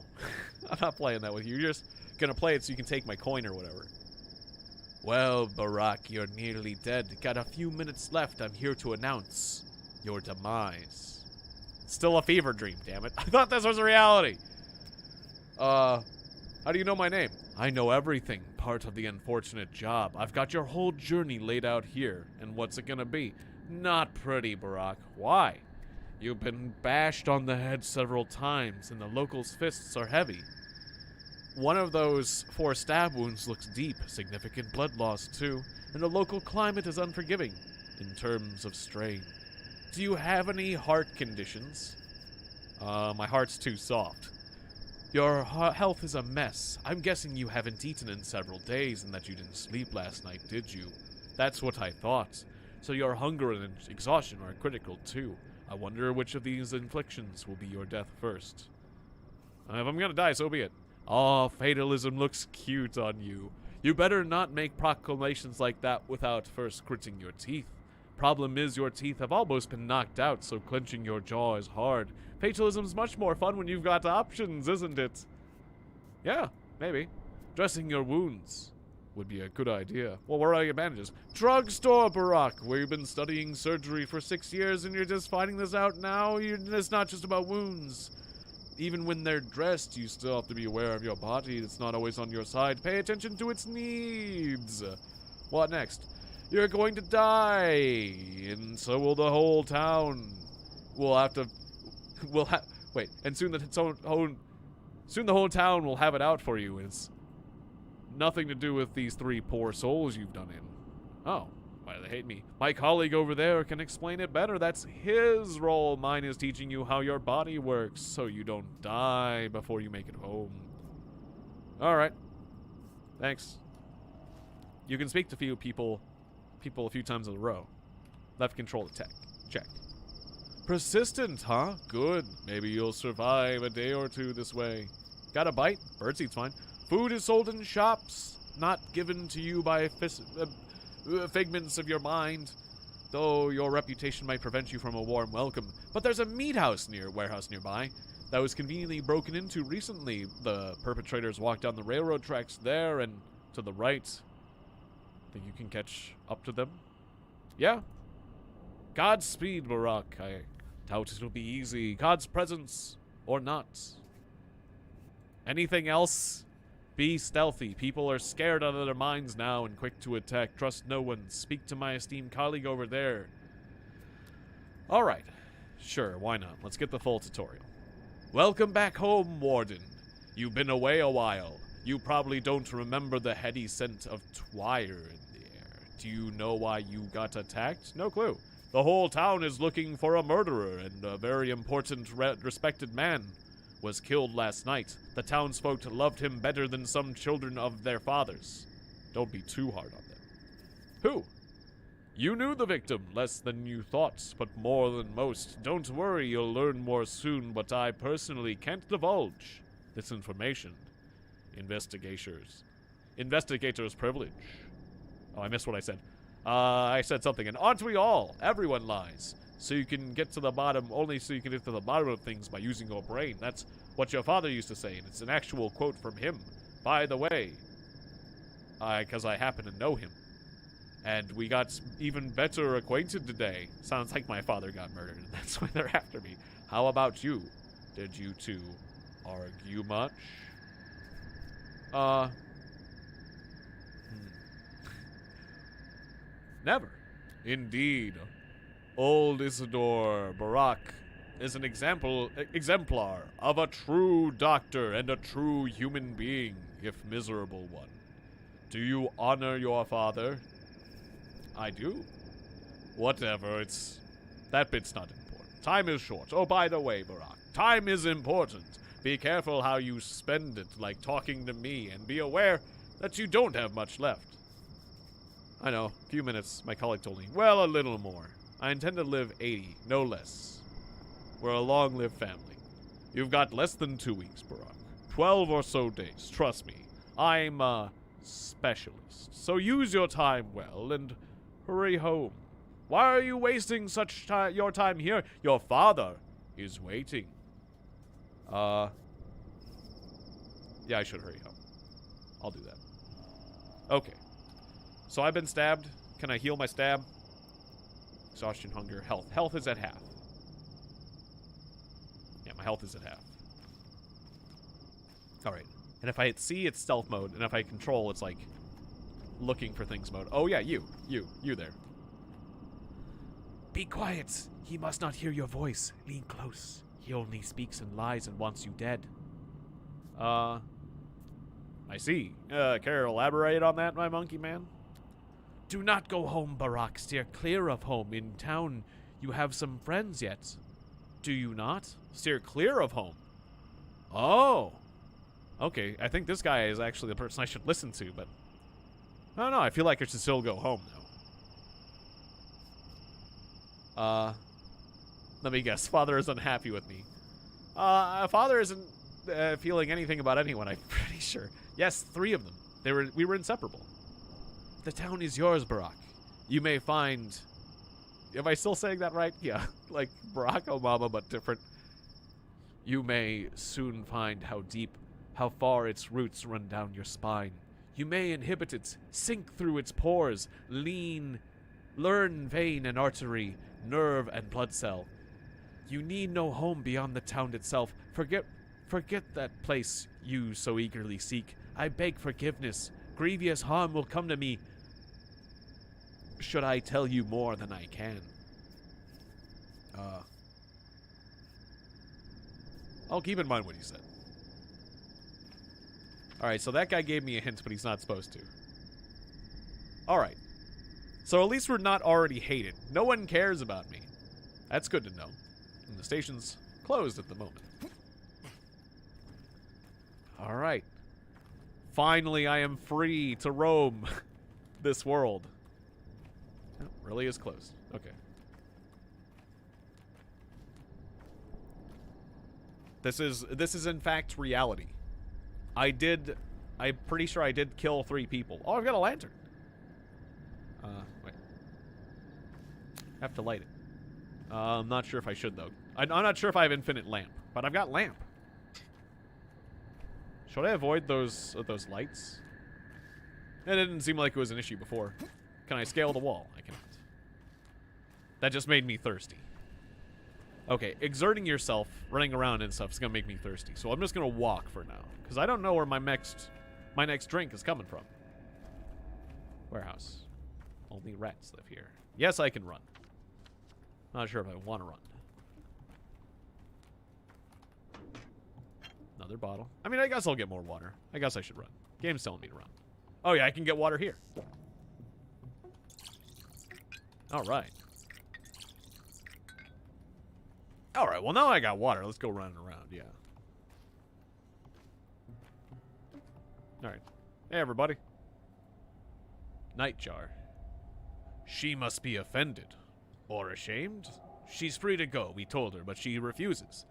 I'm not playing that with you. You're just gonna play it so you can take my coin or whatever. Well, Barack, you're nearly dead. Got a few minutes left. I'm here to announce your demise. Still a fever dream, damn it. I thought this was a reality. How do you know my name? I know everything. Part of the unfortunate job. I've got your whole journey laid out here. And what's it gonna be? Not pretty, Barack. Why? You've been bashed on the head several times, and the locals' fists are heavy. One of those 4 stab wounds looks deep, significant blood loss too, and the local climate is unforgiving in terms of strain. Do you have any heart conditions? My heart's too soft. Your health is a mess. I'm guessing you haven't eaten in several days and that you didn't sleep last night, did you? That's what I thought. So your hunger and exhaustion are critical too. I wonder which of these inflictions will be your death first. If I'm gonna die, so be it. Oh, fatalism looks cute on you. You better not make proclamations like that without first gritting your teeth. Problem is, your teeth have almost been knocked out, so clenching your jaw is hard. Fatalism's much more fun when you've got options, isn't it? Yeah, maybe. Dressing your wounds would be a good idea. Well, where are your bandages? Drugstore, Barack, where you've been studying surgery for 6 years and you're just finding this out now? It's not just about wounds. Even when they're dressed, you still have to be aware of your body. It's not always on your side. Pay attention to its needs. What next? You're going to die, and so will the whole town. Wait, and soon the whole town will have it out for you. It's nothing to do with these 3 poor souls you've done in. Oh, Why do they hate me? My colleague over there can explain it better. That's his role. Mine is teaching you how your body works so you don't die before you make it home. Alright. Thanks. You can speak to few people a few times in a row. Left control attack. Check. Persistent, huh? Good. Maybe you'll survive a day or two this way. Got a bite? Birdseed's fine. Food is sold in shops, not given to you by figments of your mind, though your reputation might prevent you from a warm welcome. But there's a warehouse nearby that was conveniently broken into recently. The perpetrators walked down the railroad tracks there and to the right. Think you can catch up to them? Yeah. Godspeed, Barak. I doubt it'll be easy. God's presence or not. Anything else? Be stealthy. People are scared out of their minds now and quick to attack. Trust no one. Speak to my esteemed colleague over there. Alright. Sure, why not? Let's get the full tutorial. Welcome back home, Warden. You've been away a while. You probably don't remember the heady scent of twire in the air. Do you know why you got attacked? No clue. The whole town is looking for a murderer, and a very important, respected man was killed last night. The townsfolk loved him better than some children of their fathers. Don't be too hard on them. Who? You knew the victim, less than you thought, but more than most. Don't worry, you'll learn more soon, but I personally can't divulge this information. Investigators privilege. Oh, I missed what I said. I said something, and aren't we all? Everyone lies. So you can get to the bottom, only so you can get to the bottom of things by using your brain. That's what your father used to say, and it's an actual quote from him. By the way, because I happen to know him. And we got even better acquainted today. Sounds like my father got murdered, and that's why they're after me. How about you? Did you two argue much? Never. Indeed. Old Isidore Barak is an exemplar of a true doctor and a true human being, if miserable one. Do you honor your father? I do. Whatever, that bit's not important. Time is short. Oh, by the way, Barak, time is important. Be careful how you spend it, like talking to me, and be aware that you don't have much left. I know, a few minutes, my colleague told me. Well, a little more. I intend to live 80, no less. We're a long-lived family. You've got less than 2 weeks, Barak. 12 or so days, trust me. I'm a specialist. So use your time well and hurry home. Why are you wasting your time here? Your father is waiting. Yeah, I should hurry home. I'll do that. Okay. So I've been stabbed. Can I heal my stab? Exhaustion, hunger, health. Health is at half. Yeah, my health is at half. Alright. And if I hit C, it's stealth mode. And if I control, it's like looking for things mode. Oh yeah, you there. Be quiet. He must not hear your voice. Lean close. He only speaks and lies and wants you dead. I see. Care to elaborate on that, my monkey man? Do not go home, Barak. Steer clear of home. In town, you have some friends yet. Do you not? Steer clear of home. Oh. Okay, I think this guy is actually the person I should listen to, but I don't know. I feel like I should still go home, though. Let me guess. Father is unhappy with me. Father isn't feeling anything about anyone, I'm pretty sure. Yes, 3 of them. We were inseparable. The town is yours, Barak. You may find... Am I still saying that right? Yeah, like Barack Obama, but different. You may soon find how far its roots run down your spine. You may inhibit it, sink through its pores, learn vein and artery, nerve and blood cell. You need no home beyond the town itself. Forget that place you so eagerly seek. I beg forgiveness. Grievous harm will come to me should I tell you more than I can. I'll keep in mind what he said. Alright, so that guy gave me a hint, but he's not supposed to. Alright. So at least we're not already hated. No one cares about me. That's good to know. And the station's closed at the moment. Alright. Finally, I am free to roam this world. Oh, really is closed. Okay. This is in fact reality. I'm pretty sure I did kill 3 people. Oh, I've got a lantern. Wait. I have to light it. I'm not sure if I should, though. I'm not sure if I have infinite lamp, but I've got lamp. Should I avoid those lights? It didn't seem like it was an issue before. Can I scale the wall? I cannot. That just made me thirsty. Okay, exerting yourself, running around and stuff is gonna make me thirsty. So I'm just gonna walk for now, because I don't know where my next drink is coming from. Warehouse. Only rats live here. Yes, I can run. Not sure if I want to run. Another bottle. I mean, I guess I'll get more water. I guess I should run. Game's telling me to run. Oh yeah, I can get water here. Alright. Alright, well now I got water. Let's go running around, yeah. Alright. Hey everybody. Nightjar. She must be offended. Or ashamed? She's free to go, we told her, but she refuses.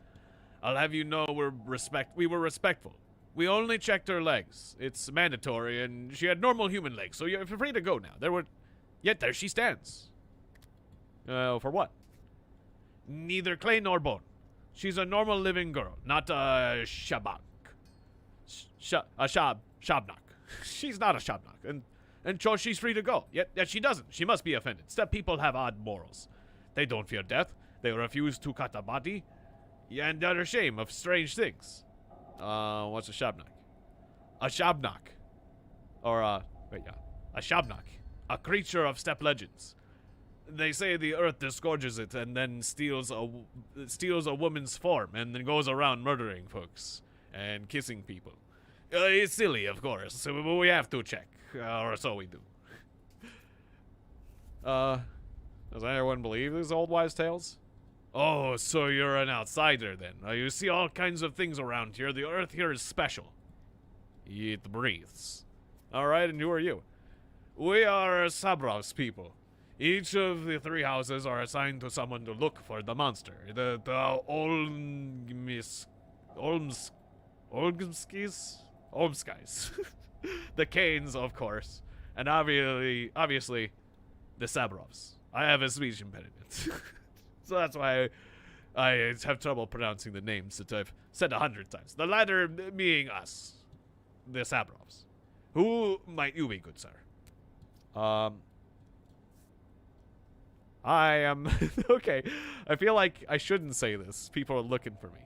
I'll have you know we were respectful. We only checked her legs. It's mandatory, and she had normal human legs, so you're free to go now. Yet there she stands. For what? Neither clay nor bone. She's a normal living girl, not a shabak. Shabnak. She's not a shabnak, and so she's free to go. Yet she doesn't. She must be offended. Step people have odd morals. They don't fear death. They refuse to cut a body, and they're ashamed of strange things. What's a shabnak? A shabnak. Or, a shabnak. A creature of steppe legends. They say the earth disgorges it and then steals a woman's form and then goes around murdering folks and kissing people. It's silly, of course, so we have to check, or so we do. Does anyone believe these old wise tales? Oh, so you're an outsider then. You see all kinds of things around here. The earth here is special. It breathes. Alright, and who are you? We are Sabrov's people. Each of the 3 houses are assigned to someone to look for the monster. The Olmskis. The Canes, of course. And obviously, the Sabrovs. I have a speech impediment. So that's why I have trouble pronouncing the names that I've said 100 times. The latter being us. The Sabrovs. Who might you be, good sir? I am... Okay, I feel like I shouldn't say this. People are looking for me.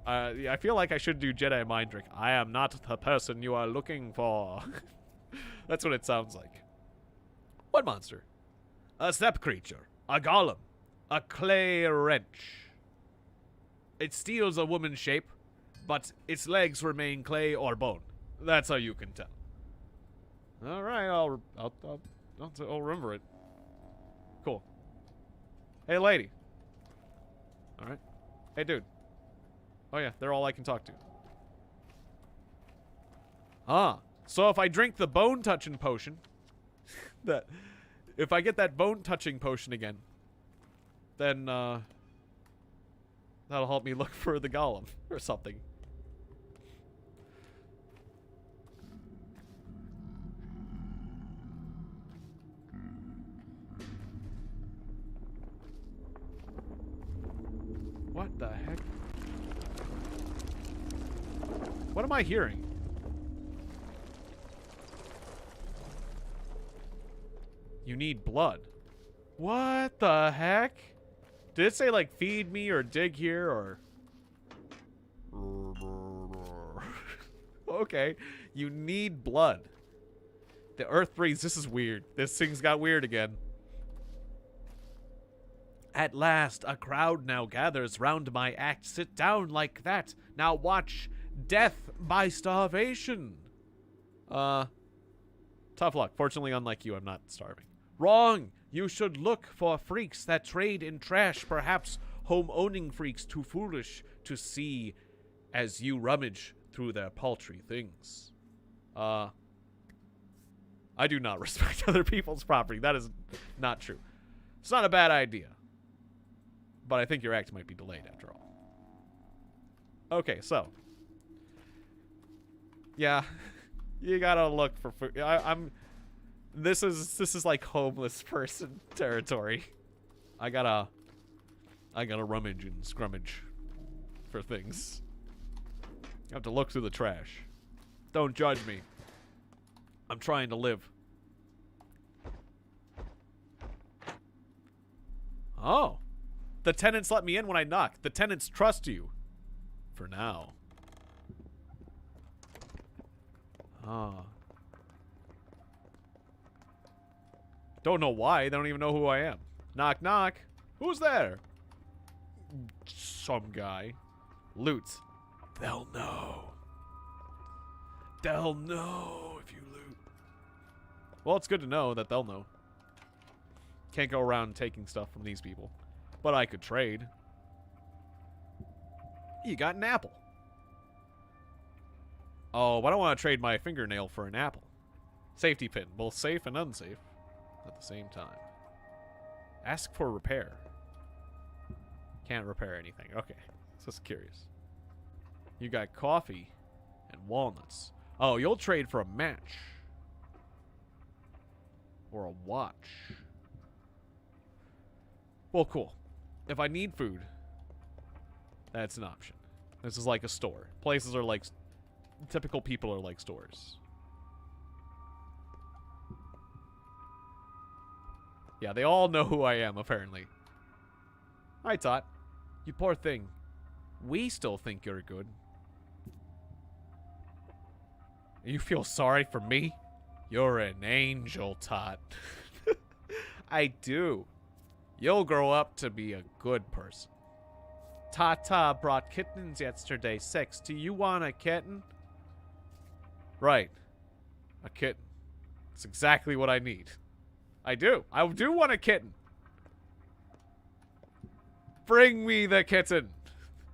I feel like I should do Jedi mind trick. I am not the person you are looking for. That's what it sounds like. What monster? A steppe creature. A golem. A clay wrench. It steals a woman's shape, but its legs remain clay or bone. That's how you can tell. Alright, I'll remember it. Cool. Hey, lady. Alright. Hey, dude. Oh, yeah, they're all I can talk to. Ah, so if I drink the bone-touching potion... If I get that bone-touching potion again, then, that'll help me look for the golem or something. What the heck? What am I hearing? You need blood. What the heck? Did it say, like, feed me or dig here or... Okay. You need blood. The earth breathes. This is weird. This thing's got weird again. At last, a crowd now gathers round my act. Sit down like that. Now watch death by starvation. Tough luck. Fortunately, unlike you, I'm not starving. Wrong! You should look for freaks that trade in trash, perhaps home-owning freaks too foolish to see as you rummage through their paltry things. I do not respect other people's property. That is not true. It's not a bad idea. But I think your act might be delayed after all. Okay, so. Yeah. You gotta look for food. This is like homeless person territory. I gotta rummage and scrummage for things. I have to look through the trash. Don't judge me. I'm trying to live. Oh. The tenants let me in when I knock. The tenants trust you. For now. Ah. Don't know why. They don't even know who I am. Knock, knock. Who's there? Some guy. Loot. They'll know. They'll know if you loot. Well, it's good to know that they'll know. Can't go around taking stuff from these people. But I could trade. You got an apple. Oh, but I don't want to trade my fingernail for an apple. Safety pin. Both safe and unsafe at the same time. Ask for repair. Can't repair anything. Okay. Just curious. You got coffee and walnuts. Oh, you'll trade for a match. Or a watch. Well, cool. If I need food, that's an option. This is like a store. Places are like... Typical people are like stores. Yeah, they all know who I am, apparently. Hi, Tot. You poor thing. We still think you're good. You feel sorry for me? You're an angel, Tot. I do. You'll grow up to be a good person. Tata brought kittens yesterday. 6. Do you want a kitten? Right. A kitten. That's exactly what I need. I do. I do want a kitten. Bring me the kitten.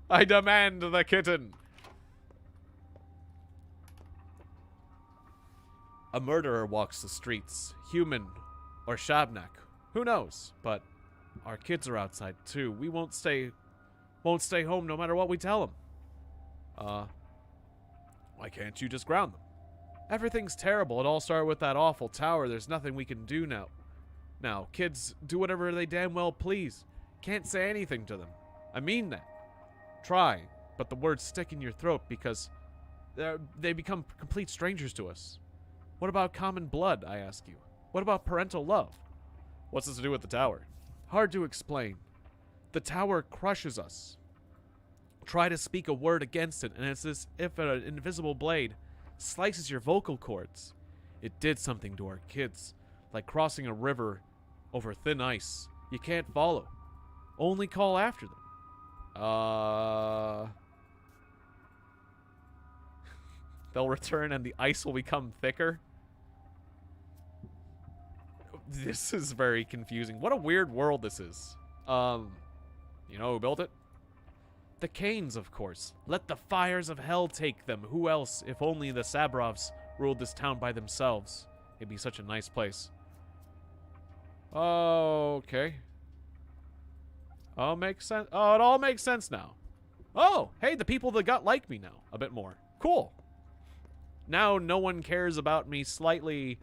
I demand the kitten. A murderer walks the streets. Human or Shabnak. Who knows? But our kids are outside too. We won't stay home no matter what we tell them. Why can't you just ground them? Everything's terrible. It all started with that awful tower. There's nothing we can do now. Now, kids do whatever they damn well please. Can't say anything to them. I mean that. Try, but the words stick in your throat because they become complete strangers to us. What about common blood, I ask you? What about parental love? What's this to do with the tower? Hard to explain. The tower crushes us. Try to speak a word against it, and it's as if an invisible blade slices your vocal cords. It did something to our kids, like crossing a river over thin ice. You can't follow. Only call after them. They'll return and the ice will become thicker. This is very confusing. What a weird world this is. You know who built it? The Canes, of course. Let the fires of hell take them. Who else, if only the Sabrovs ruled this town by themselves? It'd be such a nice place. Okay. Oh, makes sense. Oh, it all makes sense now. Oh, hey, the people that got like me now a bit more. Cool. Now no one cares about me slightly.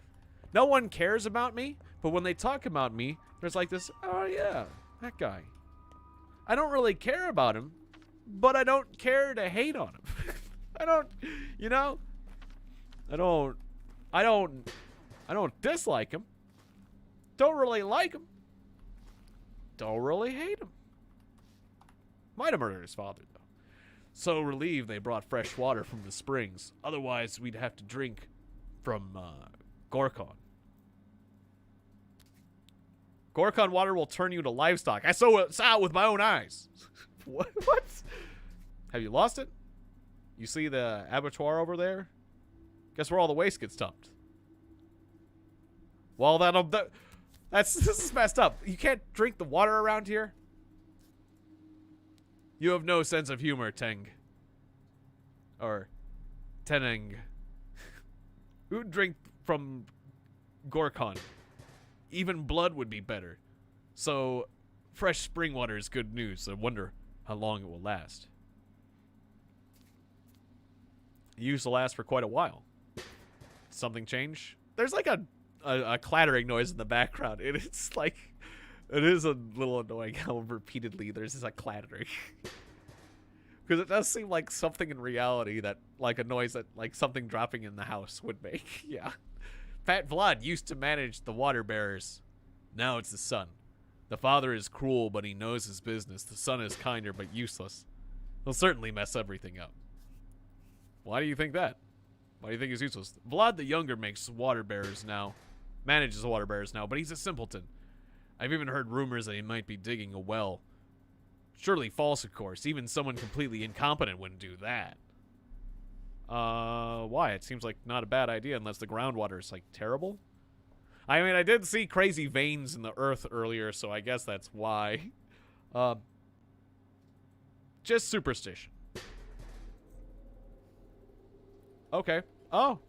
No one cares about me, but when they talk about me, there's like this, oh yeah, that guy. I don't really care about him, but I don't care to hate on him. I don't, you know, I don't dislike him. Don't really like him. Don't really hate him. Might have murdered his father, though. So relieved they brought fresh water from the springs. Otherwise, we'd have to drink from Gorkon. Gorkon water will turn you to livestock. I saw it with my own eyes. What? Have you lost it? You see the abattoir over there? Guess where all the waste gets dumped. Well, this is messed up. You can't drink the water around here? You have no sense of humor, Teng. Or Teneng. Who'd drink from Gorkon? Even blood would be better. So, fresh spring water is good news. I wonder how long it will last. It used to last for quite a while. Something change? There's like a clattering noise in the background. It's like, it is a little annoying how repeatedly there's just a clattering. Because it does seem like something in reality that, like a noise that, like something dropping in the house would make. Yeah. Fat Vlad used to manage the water bearers. Now it's the son. The father is cruel, but he knows his business. The son is kinder, but useless. He'll certainly mess everything up. Why do you think that? Why do you think he's useless? Vlad the younger makes water bearers now. Manages the water bearers now, but he's a simpleton. I've even heard rumors that he might be digging a well. Surely false, of course. Even someone completely incompetent wouldn't do that. Why? It seems like not a bad idea unless the groundwater is, like, terrible. I mean, I did see crazy veins in the earth earlier, so I guess that's why. Just superstition. Okay. Oh.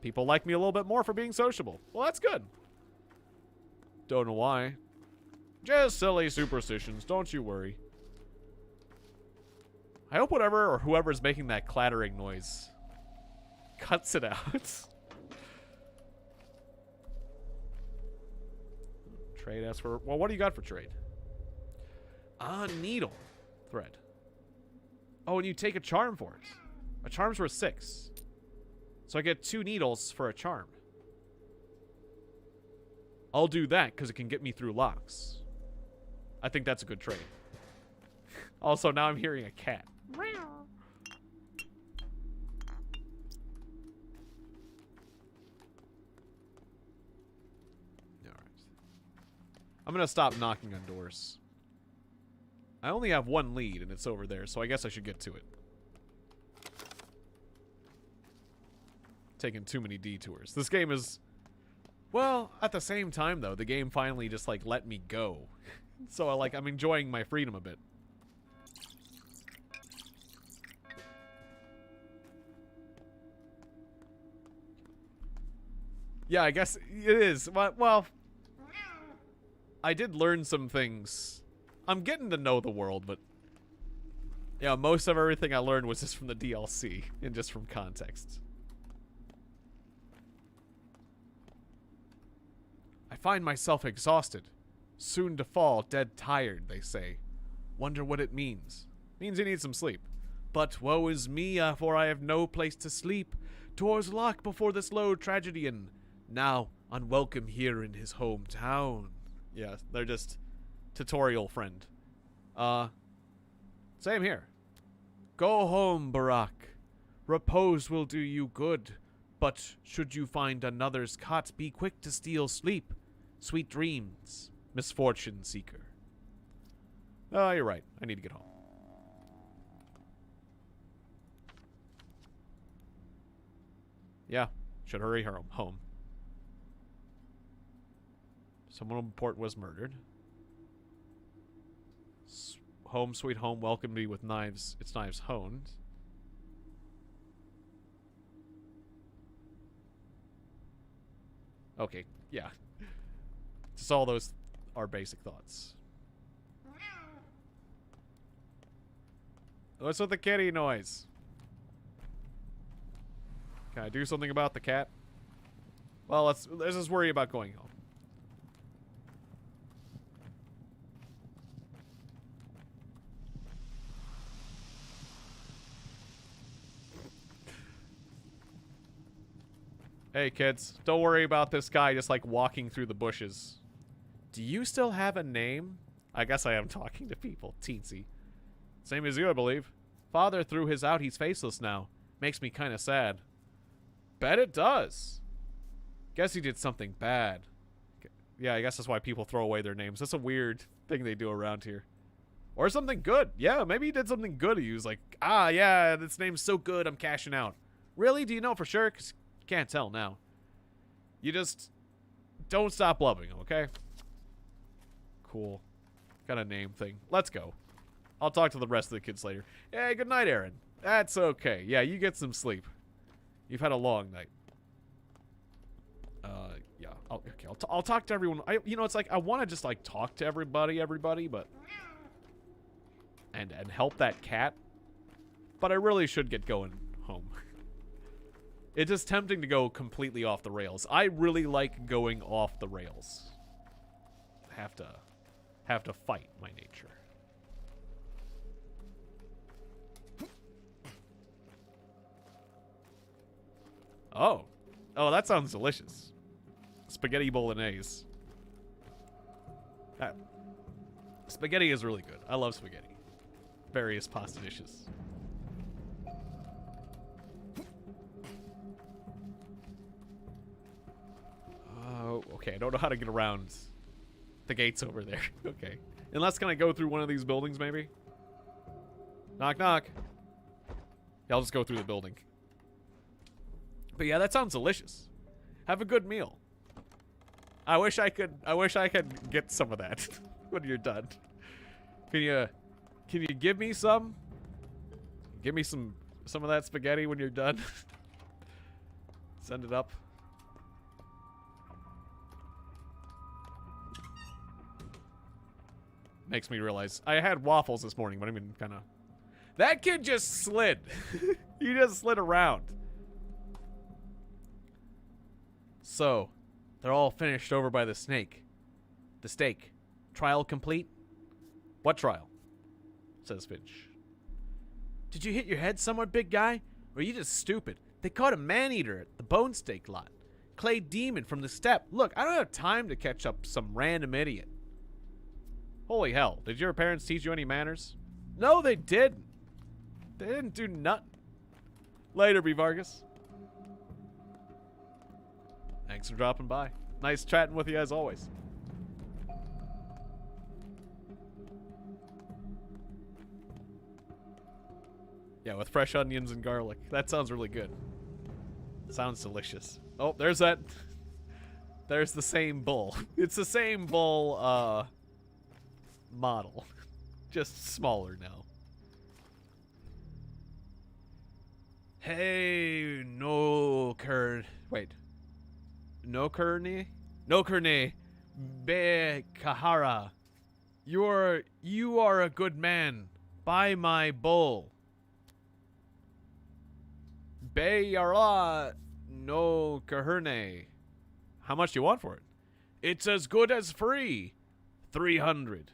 People like me a little bit more for being sociable. Well, that's good. Don't know why. Just silly superstitions, don't you worry. I hope whatever or whoever's making that clattering noise cuts it out. Trade asks for... Well, what do you got for trade? Needle. Thread. Oh, and you take a charm for it. A charm's worth 6. So I get 2 needles for a charm. I'll do that because it can get me through locks. I think that's a good trade. Also, now I'm hearing a cat. Alright. I'm gonna stop knocking on doors. I only have 1 lead, and it's over there, so I guess I should get to it. Taking too many detours. This game is... Well, at the same time, though, the game finally just, like, let me go. So, like, I'm enjoying my freedom a bit. Yeah, I guess it is. Well, I did learn some things. I'm getting to know the world, but... Yeah, most of everything I learned was just from the DLC and just from context. I find myself exhausted. Soon to fall, dead tired, they say. Wonder what it means. Means he needs some sleep. But woe is me, for I have no place to sleep. Doors locked before this low tragedian. Now unwelcome here in his hometown. Yeah, they're just tutorial friend. Same here. Go home, Barak. Repose will do you good. But should you find another's cot, be quick to steal sleep. Sweet dreams, misfortune seeker. Oh, you're right. I need to get home. Yeah, should hurry home. Someone important was murdered. Home sweet home, welcome me with knives. Its knives honed. Okay, yeah. Just all those are basic thoughts. What's with the kitty noise? Can I do something about the cat? Well, let's just worry about going home. Hey kids, don't worry about this guy just like walking through the bushes. Do you still have a name? I guess I am talking to people. Teensy. Same as you, I believe. Father threw his out, he's faceless now. Makes me kinda sad. Bet it does. Guess he did something bad. Yeah, I guess that's why people throw away their names. That's a weird thing they do around here. Or something good. Yeah, maybe he did something good. He was like, ah, yeah, this name's so good, I'm cashing out. Really? Do you know for sure? Because you can't tell now. You just Don't stop loving him, okay? Cool. Got a name thing. Let's go. I'll talk to the rest of the kids later. Hey, good night, Aaron. That's okay. Yeah, you get some sleep. You've had a long night. Yeah. I'll talk to everyone. You know, it's like I want to just like talk to everybody, but and help that cat. But I really should get going home. It's just tempting to go completely off the rails. I really like going off the rails. Have to fight my nature. Oh, that sounds delicious. Spaghetti bolognese. Spaghetti is really good. I love spaghetti. Various pasta dishes. Oh, okay. I don't know how to get around the gates over there. Okay. Unless, can I go through one of these buildings, maybe? Knock, knock. Yeah, I'll just go through the building. But yeah, that sounds delicious. Have a good meal. I wish I could get some of that when you're done. Can you give me some? Give me some of that spaghetti when you're done. Send it up. Makes me realize I had waffles this morning, but I mean, kind of. That kid just slid. He just slid around. So, they're all finished over by the snake. The stake. Trial complete? What trial? Says Finch. Did you hit your head somewhere, big guy? Or are you just stupid? They caught a man-eater at the bone stake lot. Clay demon from the steppe. Look, I don't have time to catch up some random idiot. Holy hell, did your parents teach you any manners? No, they didn't. They didn't do nothing. Later, B. Vargas. Thanks for dropping by. Nice chatting with you as always. Yeah, with fresh onions and garlic. That sounds really good. Sounds delicious. Oh, there's that. There's the same bull. It's the same bull, model. Just smaller now. Hey, no Kern. Wait. No Kerny? No Kerne. Be Kahara. You are a good man. Buy my bull. Be Yara no Kaherne. How much do you want for it? It's as good as free. 300.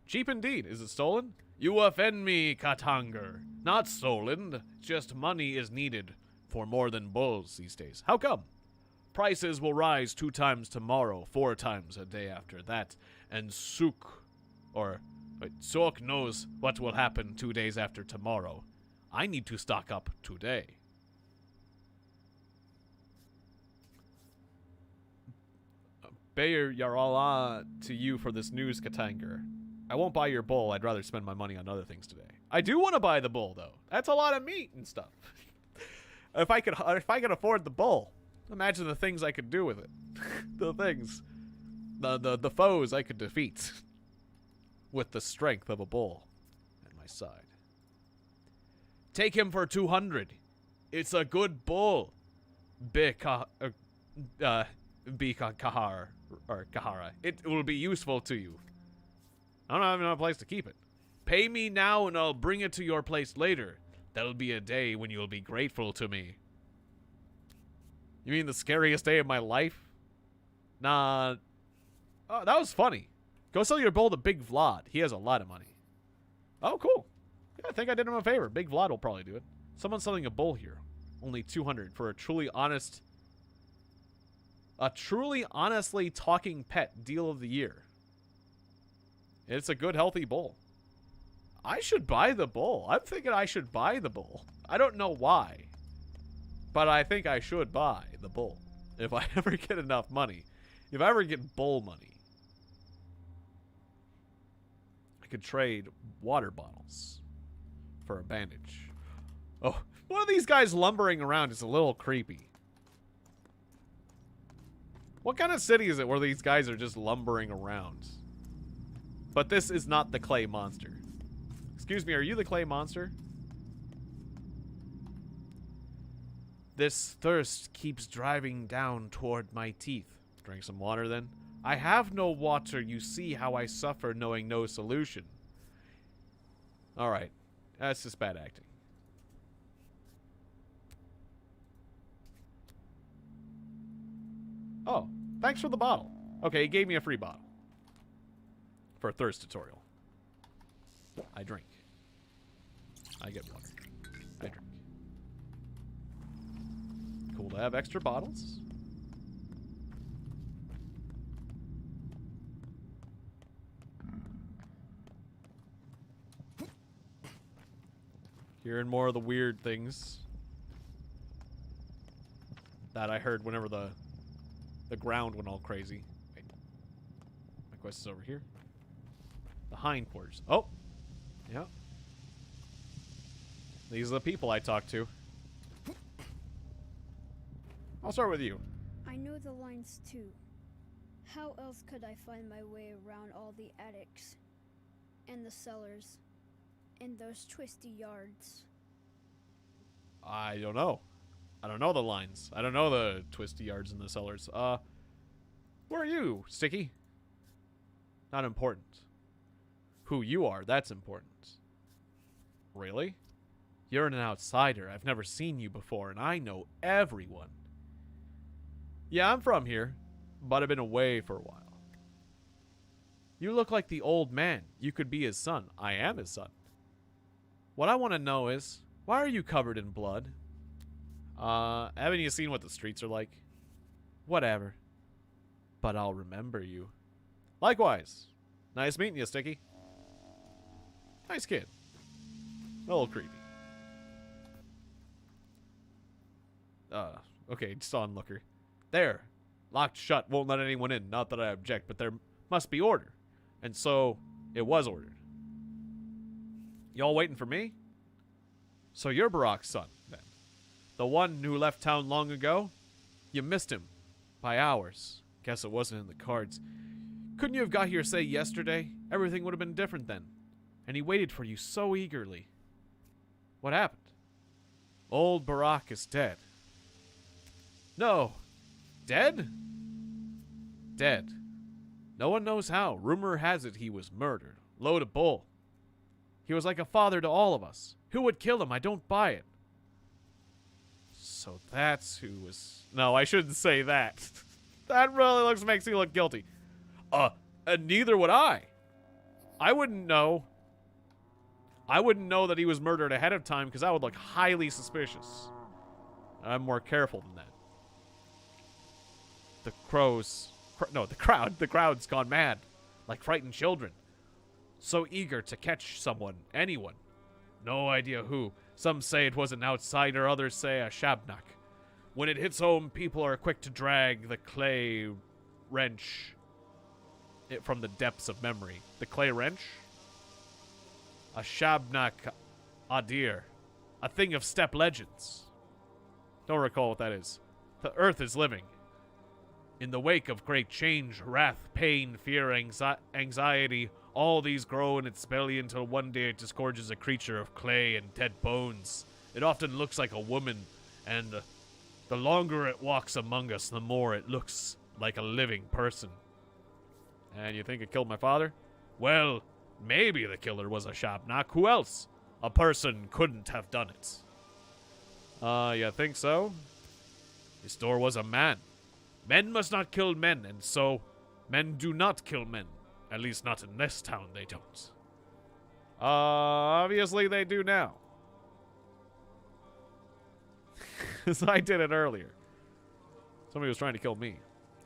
Cheap indeed. Is it stolen? You offend me, Katanger. Not stolen. Just money is needed for more than bulls these days. How come? Prices will rise 2 times tomorrow, 4 times a day after that, and Sook knows what will happen 2 days after tomorrow. I need to stock up today. Bayer Yarala to you for this news, Katanger. I won't buy your bull. I'd rather spend my money on other things today. I do want to buy the bull, though. That's a lot of meat and stuff. If I could afford the bull, imagine the things I could do with it. The things, the foes I could defeat with the strength of a bull at my side. Take him for 200. It's a good bull. Kahar or Kahara. It will be useful to you. I don't have enough place to keep it. Pay me now and I'll bring it to your place later. That'll be a day when you'll be grateful to me. You mean the scariest day of my life? Nah. Oh, that was funny. Go sell your bull to Big Vlad. He has a lot of money. Oh, cool. Yeah, I think I did him a favor. Big Vlad will probably do it. Someone's selling a bull here. Only 200 for a truly honestly talking pet deal of the year. It's a good, healthy bull. I should buy the bull. I'm thinking I should buy the bull. I don't know why. But I think I should buy the bull. If I ever get enough money. If I ever get bull money. I could trade water bottles for a bandage. Oh, one of these guys lumbering around is a little creepy. What kind of city is it where these guys are just lumbering around? But this is not the clay monster. Excuse me, are you the clay monster? This thirst keeps driving down toward my teeth. Drink some water then. I have no water, you see how I suffer knowing no solution. Alright, that's just bad acting. Oh, thanks for the bottle. Okay, he gave me a free bottle. For a thirst tutorial. I drink. I get water. I drink. Cool to have extra bottles. Hearing more of the weird things that I heard whenever the ground went all crazy. Wait. My quest is over here. The hindquarters. Oh! Yeah. These are the people I talk to. I'll start with you. I know the lines too. How else could I find my way around all the attics, and the cellars, and those twisty yards? I don't know. I don't know the lines. I don't know the twisty yards and the cellars. Where are you, Sticky? Not important. Who you are, that's important. Really? You're an outsider. I've never seen you before, and I know everyone. Yeah, I'm from here, but I've been away for a while. You look like the old man. You could be his son. I am his son. What I want to know is, why are you covered in blood? Haven't you seen what the streets are like? Whatever. But I'll remember you. Likewise. Nice meeting you, Sticky. Nice kid. A little creepy. Okay, just onlooker. There. Locked shut, won't let anyone in. Not that I object, but there must be order. And so, it was ordered. Y'all waiting for me? So you're Barack's son, then. The one who left town long ago? You missed him. By hours. Guess it wasn't in the cards. Couldn't you have got here, say, yesterday? Everything would have been different then. And he waited for you so eagerly. What happened? Old Barack is dead. No. Dead? Dead. No one knows how. Rumor has it he was murdered. Load of bull. He was like a father to all of us. Who would kill him? I don't buy it. So that's who was... No, I shouldn't say that. That really makes me look guilty. And neither would I. I wouldn't know. I wouldn't know that he was murdered ahead of time because that would look highly suspicious. I'm more careful than that. The crows... No, the crowd's gone mad. Like frightened children. So eager to catch someone, anyone. No idea who. Some say it was an outsider, others say a shabnak. When it hits home, people are quick to drag the clay wrench from the depths of memory. The clay wrench? A shabnak adir. A thing of steppe legends. Don't recall what that is. The earth is living. In the wake of great change, wrath, pain, fear, anxiety, all these grow in its belly until one day it disgorges a creature of clay and dead bones. It often looks like a woman, and the longer it walks among us, the more it looks like a living person. And you think it killed my father? Well, maybe the killer was a shabnak. Who else? A person couldn't have done it. You think so? His door was a man. Men must not kill men, and so men do not kill men. At least not in this town, they don't. Obviously they do now. Because I did it earlier. Somebody was trying to kill me.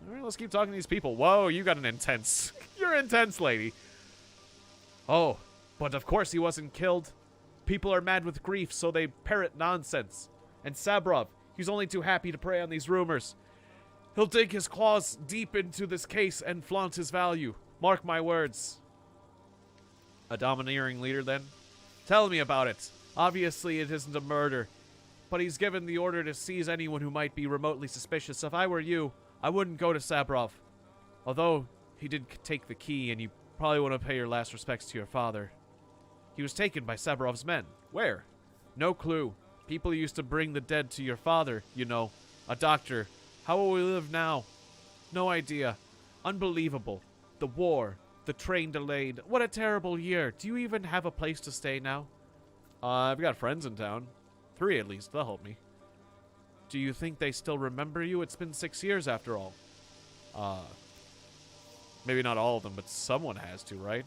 Alright, let's keep talking to these people. Whoa, you got an intense... You're intense, lady. Oh, but of course he wasn't killed. People are mad with grief, so they parrot nonsense. And Sabrov, he's only too happy to prey on these rumors. He'll dig his claws deep into this case and flaunt his value. Mark my words. A domineering leader, then? Tell me about it. Obviously, it isn't a murder. But he's given the order to seize anyone who might be remotely suspicious. If I were you, I wouldn't go to Sabrov. Although he did take the key, and you probably want to pay your last respects to your father. He was taken by Sabrov's men. Where? No clue. People used to bring the dead to your father, you know. A doctor. How will we live now? No idea. Unbelievable. The war. The train delayed. What a terrible year. Do you even have a place to stay now? I've got friends in town. 3 at least. They'll help me. Do you think they still remember you? It's been 6 years after all. Maybe not all of them, but someone has to, right?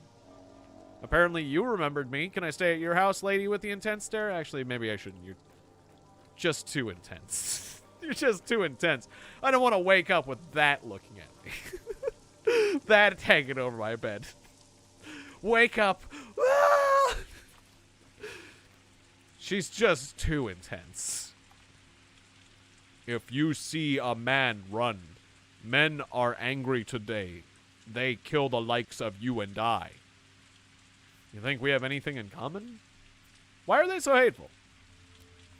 Apparently you remembered me. Can I stay at your house, lady with the intense stare? Actually, maybe I shouldn't. You're just too intense. You're just too intense. I don't want to wake up with that looking at me. That hanging over my bed. Wake up. Ah! She's just too intense. If you see a man run, men are angry today. They kill the likes of you and I. You think we have anything in common? Why are they so hateful?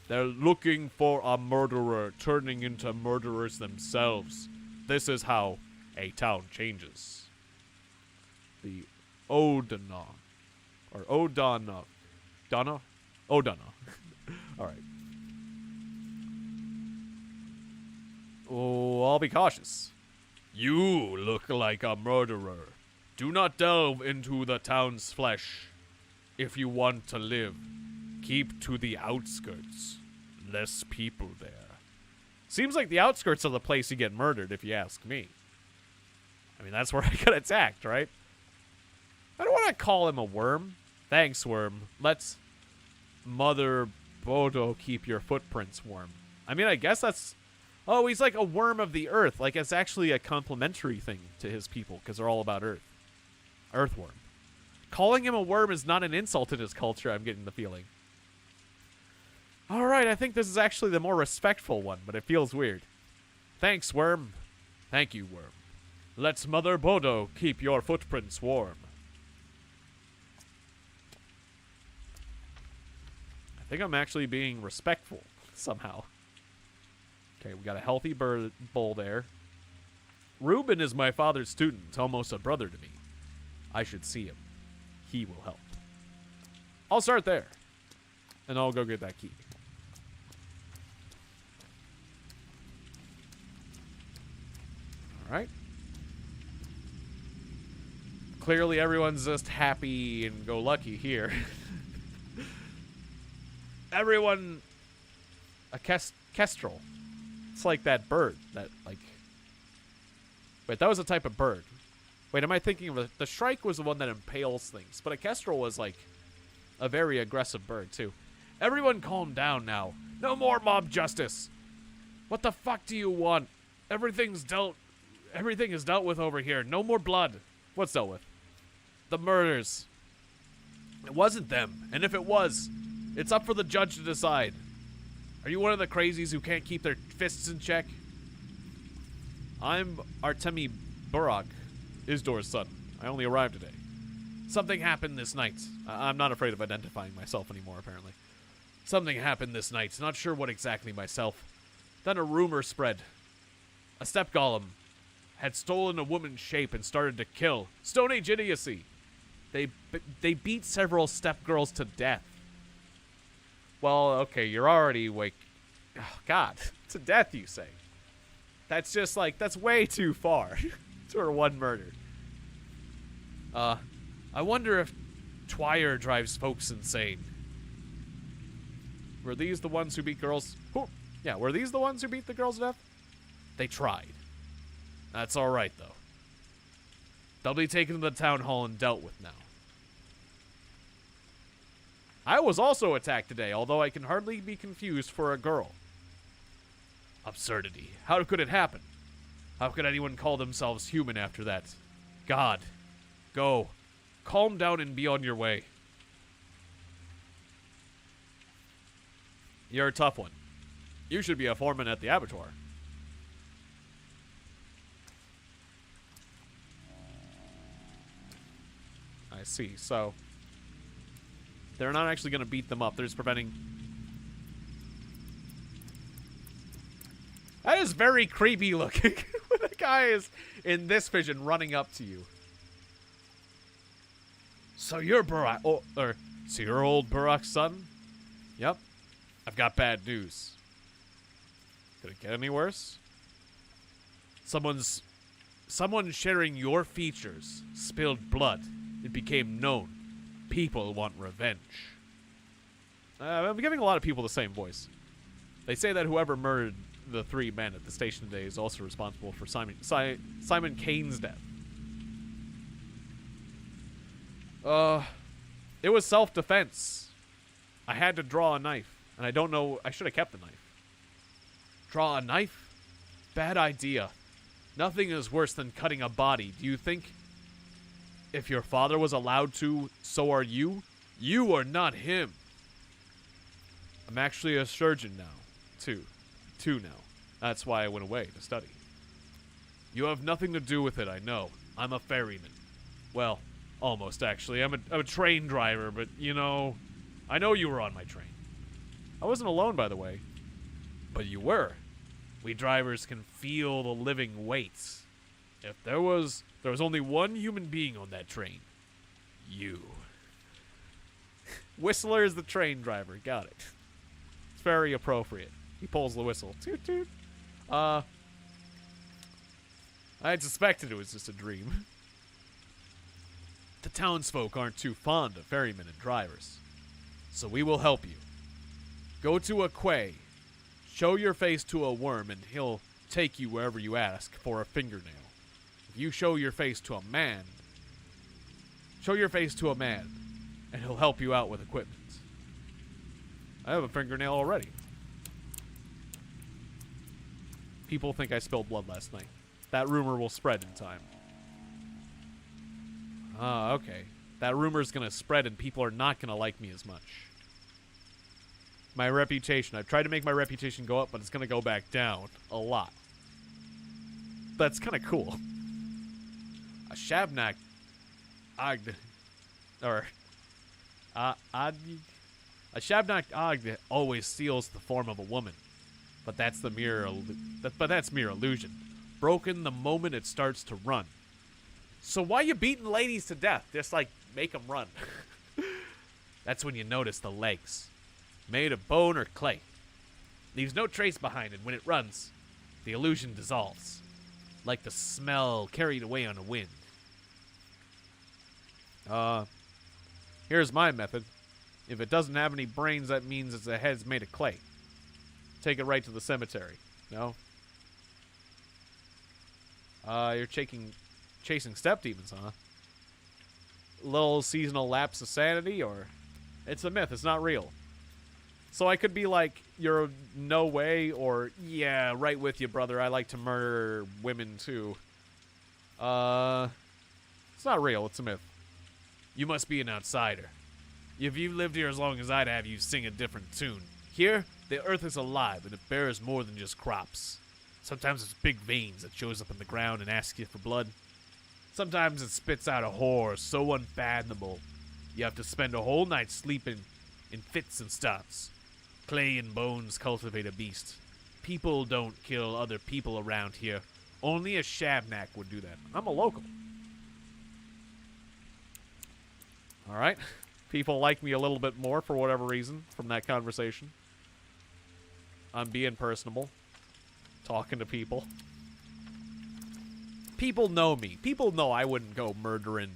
They're looking for a murderer, turning into murderers themselves. This is how a town changes. The Odana. Or Odana. Donna? Odana. Alright. Oh, I'll be cautious. You look like a murderer. Do not delve into the town's flesh. If you want to live, keep to the outskirts. Less people there. Seems like the outskirts are the place you get murdered, if you ask me. I mean, that's where I got attacked, right? I don't want to call him a worm. Thanks, worm. Let's Mother Bodo keep your footprints warm. I mean, I guess that's... Oh, he's like a worm of the earth. Like, it's actually a complimentary thing to his people, because they're all about earth. Earthworm. Calling him a worm is not an insult in his culture, I'm getting the feeling. Alright, I think this is actually the more respectful one, but it feels weird. Thanks, worm. Thank you, worm. Let's Mother Bodo keep your footprints warm. I think I'm actually being respectful, somehow. Okay, we got a healthy bowl there. Reuben is my father's student, almost a brother to me. I should see him. He will help. I'll start there. And I'll go get that key. Alright. Clearly everyone's just happy and go lucky here. Everyone... A kestrel. It's like that bird. That, like... Wait, that was a type of bird. Wait, am I thinking of... The shrike was the one that impales things. But a kestrel was, like, a very aggressive bird, too. Everyone calm down now. No more mob justice. What the fuck do you want? Everything is dealt with over here. No more blood. What's dealt with? The murders. It wasn't them. And if it was, it's up for the judge to decide. Are you one of the crazies who can't keep their fists in check? I'm Artemi Burak, Isdor's son. I only arrived today. Something happened this night. I'm not afraid of identifying myself anymore, apparently. Something happened this night. Not sure what exactly myself. Then a rumor spread. A step golem had stolen a woman's shape and started to kill. Stone Age idiocy. They beat several step girls to death. Well, okay, you're already like... Oh, God. To death, you say. That's just like... That's way too far. For one murder. I wonder if Twire drives folks insane. Were these the ones who beat girls? Yeah, were these the ones who beat the girls to death? They tried. That's alright, though. They'll be taken to the town hall and dealt with now. I was also attacked today, although I can hardly be confused for a girl. Absurdity. How could it happen? How could anyone call themselves human after that? God. Go. Calm down and be on your way. You're a tough one. You should be a foreman at the abattoir. I see, so... They're not actually going to beat them up. They're just preventing... That is very creepy looking. What guy is, in this vision, running up to you. So you're Barak, so you're old Barak's son? Yep. I've got bad news. Could it get any worse? Someone sharing your features spilled blood. It became known. People want revenge. I'm giving a lot of people the same voice. They say that whoever murdered the 3 men at the station today is also responsible for Simon Kane's death. It was self-defense. I had to draw a knife, and I don't know. I should have kept the knife. Draw a knife? Bad idea. Nothing is worse than cutting a body. Do you think if your father was allowed to, so are you? You are not him. I'm actually a surgeon now. Two now. That's why I went away to study. You have nothing to do with it, I know. I'm a ferryman. Well, almost, actually. I'm a train driver, but, you know, I know you were on my train. I wasn't alone, by the way. But you were. We drivers can feel the living weights. If there was only one human being on that train. You. Whistler is the train driver. Got it. It's very appropriate. He pulls the whistle. Toot toot. I had suspected it was just a dream. The townsfolk aren't too fond of ferrymen and drivers. So we will help you. Go to a quay. Show your face to a worm and he'll take you wherever you ask for a fingernail. If you show your face to a man, and he'll help you out with equipment. I have a fingernail already. People think I spilled blood last night. That rumor will spread in time. Okay. That rumor's gonna spread and people are not gonna like me as much. My reputation. I've tried to make my reputation go up, but it's gonna go back down a lot. That's kind of cool. A Shabnak Ogd, or a Shabnak Ogd always steals the form of a woman, but that's mere illusion. Broken the moment it starts to run. So why you beating ladies to death? Just like make them run. That's when you notice the legs, made of bone or clay. Leaves no trace behind it. When it runs, the illusion dissolves, like the smell carried away on a wind. Here's my method. If it doesn't have any brains, that means its head's made of clay. Take it right to the cemetery. No? You're chasing step demons, huh? Little seasonal lapse of sanity, or... It's a myth, it's not real. So I could be like, you're no way, or, yeah, right with you, brother, I like to murder women, too. It's not real, it's a myth. You must be an outsider. If you lived here as long as I'd have, you sing a different tune. Here, the earth is alive, and it bears more than just crops. Sometimes it's big veins that shows up in the ground and asks you for blood. Sometimes it spits out a horror so unfathomable, you have to spend a whole night sleeping in fits and starts. Clay and bones cultivate a beast. People don't kill other people around here. Only a Shabnak would do that. I'm a local. Alright. People like me a little bit more for whatever reason from that conversation. I'm being personable. Talking to people. People know me. People know I wouldn't go murdering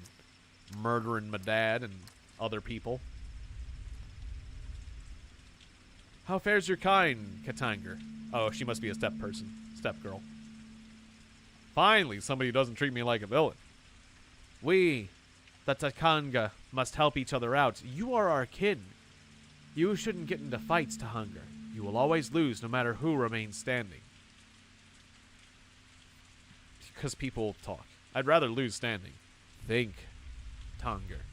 my dad and other people. How fares your kind, Katanger? Oh, she must be a step person. Step girl. Finally, somebody who doesn't treat me like a villain. We, the Takanga, must help each other out. You are our kin. You shouldn't get into fights, Tahanga. You will always lose no matter who remains standing. Because people talk. I'd rather lose standing. Think, Tanger.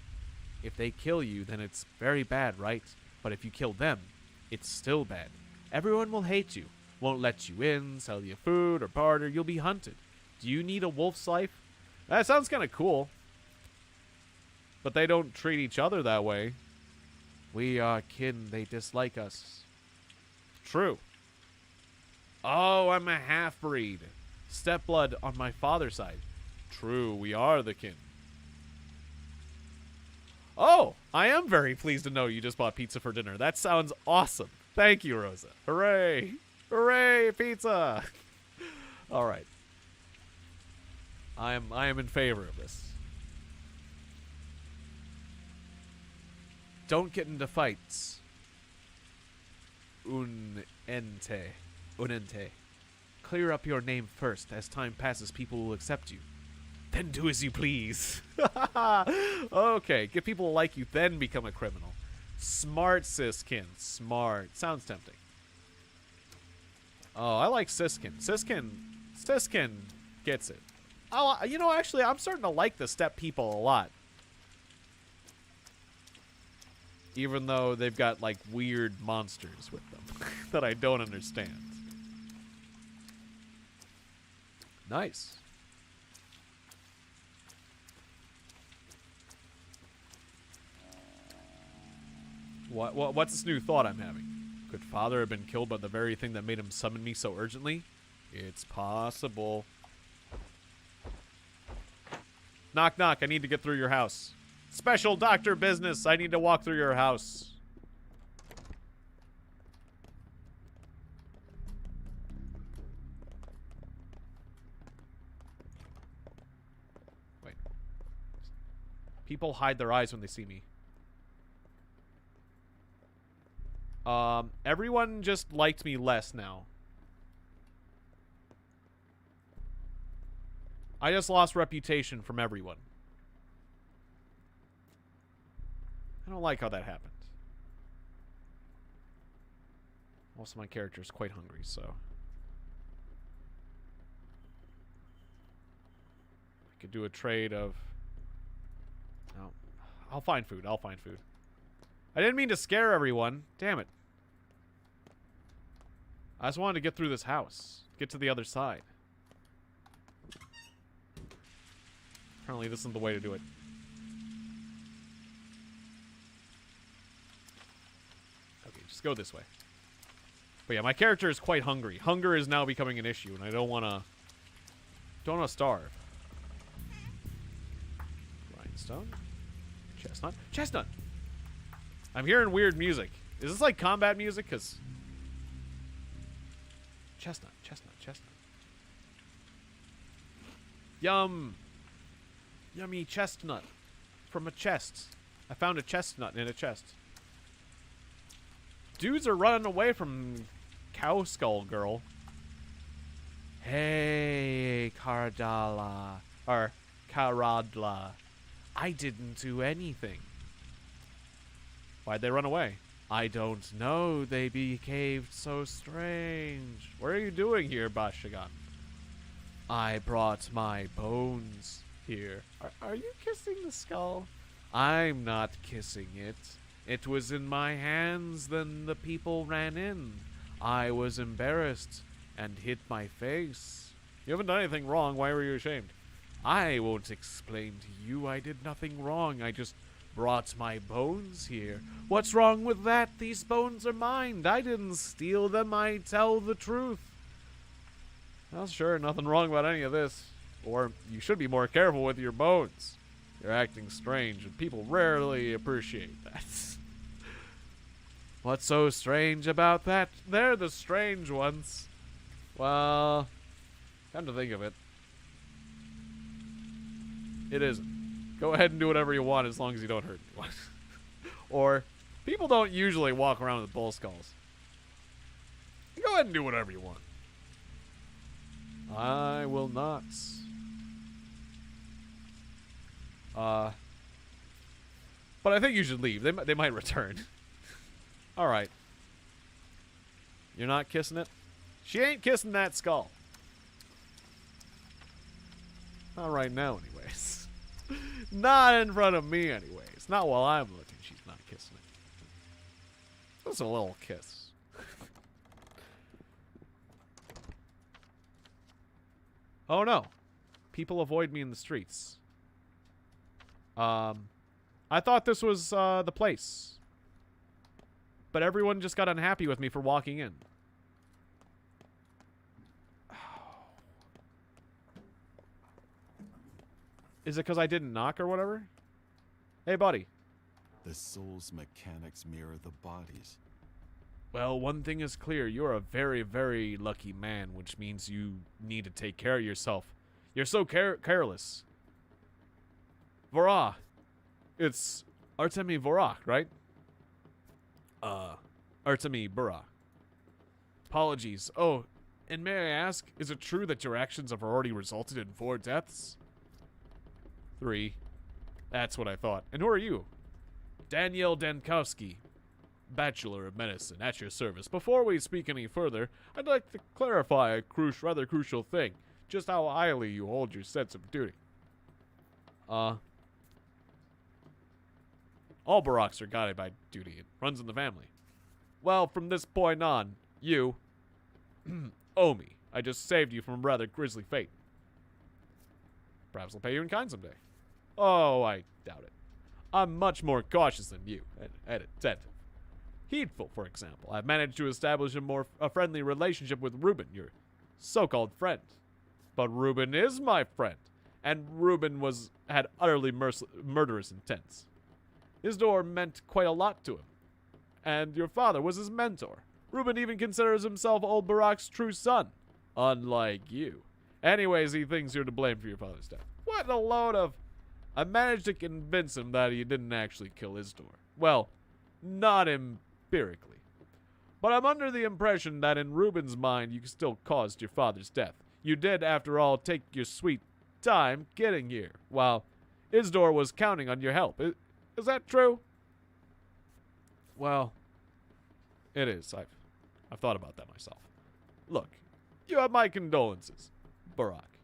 If they kill you, then it's very bad, right? But if you kill them, it's still bad. Everyone will hate you. Won't let you in, sell you food, or barter. You'll be hunted. Do you need a wolf's life? That sounds kind of cool. But they don't treat each other that way. We are kin. They dislike us. True. Oh, I'm a half-breed. Stepblood on my father's side. True, we are the kin. Oh, I am very pleased to know you just bought pizza for dinner. That sounds awesome. Thank you, Rosa. Hooray. Hooray, pizza. All right. I am in favor of this. Don't get into fights. Unente. Clear up your name first. As time passes, people will accept you. Then do as you please. Okay, get people to like you, then become a criminal. Smart, Siskin. Smart. Sounds tempting. Oh, I like Siskin. Siskin gets it. You know, actually, I'm starting to like the step people a lot. Even though they've got, like, weird monsters with them that I don't understand. Nice. What's this new thought I'm having? Could father have been killed by the very thing that made him summon me so urgently? It's possible. Knock, knock. I need to get through your house. Special doctor business. I need to walk through your house. Wait. People hide their eyes when they see me. Everyone just liked me less now. I just lost reputation from everyone. I don't like how that happened. Also, my character is quite hungry, so I could do a trade of... No. I'll find food. I'll find food. I didn't mean to scare everyone. Damn it. I just wanted to get through this house. Get to the other side. Apparently this isn't the way to do it. Okay, just go this way. But yeah, my character is quite hungry. Hunger is now becoming an issue, and I don't want to starve. Rhinestone. Chestnut. Chestnut! I'm hearing weird music. Is this like combat music? Because... Chestnut, chestnut, chestnut. Yum! Yummy chestnut. From a chest. I found a chestnut in a chest. Dudes are running away from Cow Skull Girl. Hey, Cardala. Or Caradla. I didn't do anything. Why'd they run away? I don't know. They behaved so strange. What are you doing here, Bashagan? I brought my bones here. Are you kissing the skull? I'm not kissing it. It was in my hands, then the people ran in. I was embarrassed and hit my face. You haven't done anything wrong. Why were you ashamed? I won't explain to you. I did nothing wrong. I just brought my bones here. What's wrong with that? These bones are mine. I didn't steal them. I tell the truth. Well, sure, nothing wrong about any of this. Or you should be more careful with your bones. You're acting strange, and people rarely appreciate that. What's so strange about that? They're the strange ones. Well, come to think of it, it isn't. Go ahead and do whatever you want as long as you don't hurt anyone. Or, people don't usually walk around with bull skulls. Go ahead and do whatever you want. I will not. But I think you should leave. They might return. Alright. You're not kissing it? She ain't kissing that skull. Not right now, anyways. Not in front of me, anyways. Not while I'm looking. She's not kissing it. Just a little kiss. Oh no. People avoid me in the streets. I thought this was the place. But everyone just got unhappy with me for walking in. Is it because I didn't knock or whatever? Hey, buddy. The soul's mechanics mirror the body's. Well, one thing is clear. You're a very, very lucky man, which means you need to take care of yourself. You're so careless. Vorah. It's Artemi Vorak, right? Artemi Burak. Apologies. Oh, and may I ask, is it true that your actions have already resulted in 4 deaths? 3. That's what I thought. And who are you? Daniel Dankowski, Bachelor of Medicine, at your service. Before we speak any further, I'd like to clarify a rather crucial thing. Just how highly you hold your sense of duty. All Baraks are guided by duty. It runs in the family. Well, from this point on, you owe me. I just saved you from a rather grisly fate. Perhaps I'll pay you in kind someday. Oh, I doubt it. I'm much more cautious than you, and attentive. Heedful, for example. I've managed to establish a friendly relationship with Reuben, your so-called friend. But Reuben is my friend, and Reuben had utterly murderous intents. Isidore meant quite a lot to him, and your father was his mentor. Reuben even considers himself old Barak's true son, unlike you. Anyways, he thinks you're to blame for your father's death. What a load of... I managed to convince him that he didn't actually kill Isidore. Well, not empirically. But I'm under the impression that in Reuben's mind you still caused your father's death. You did, after all, take your sweet time getting here, while Isidore was counting on your help. Is that true? Well, it is. I've thought about that myself. Look, you have my condolences, Barak.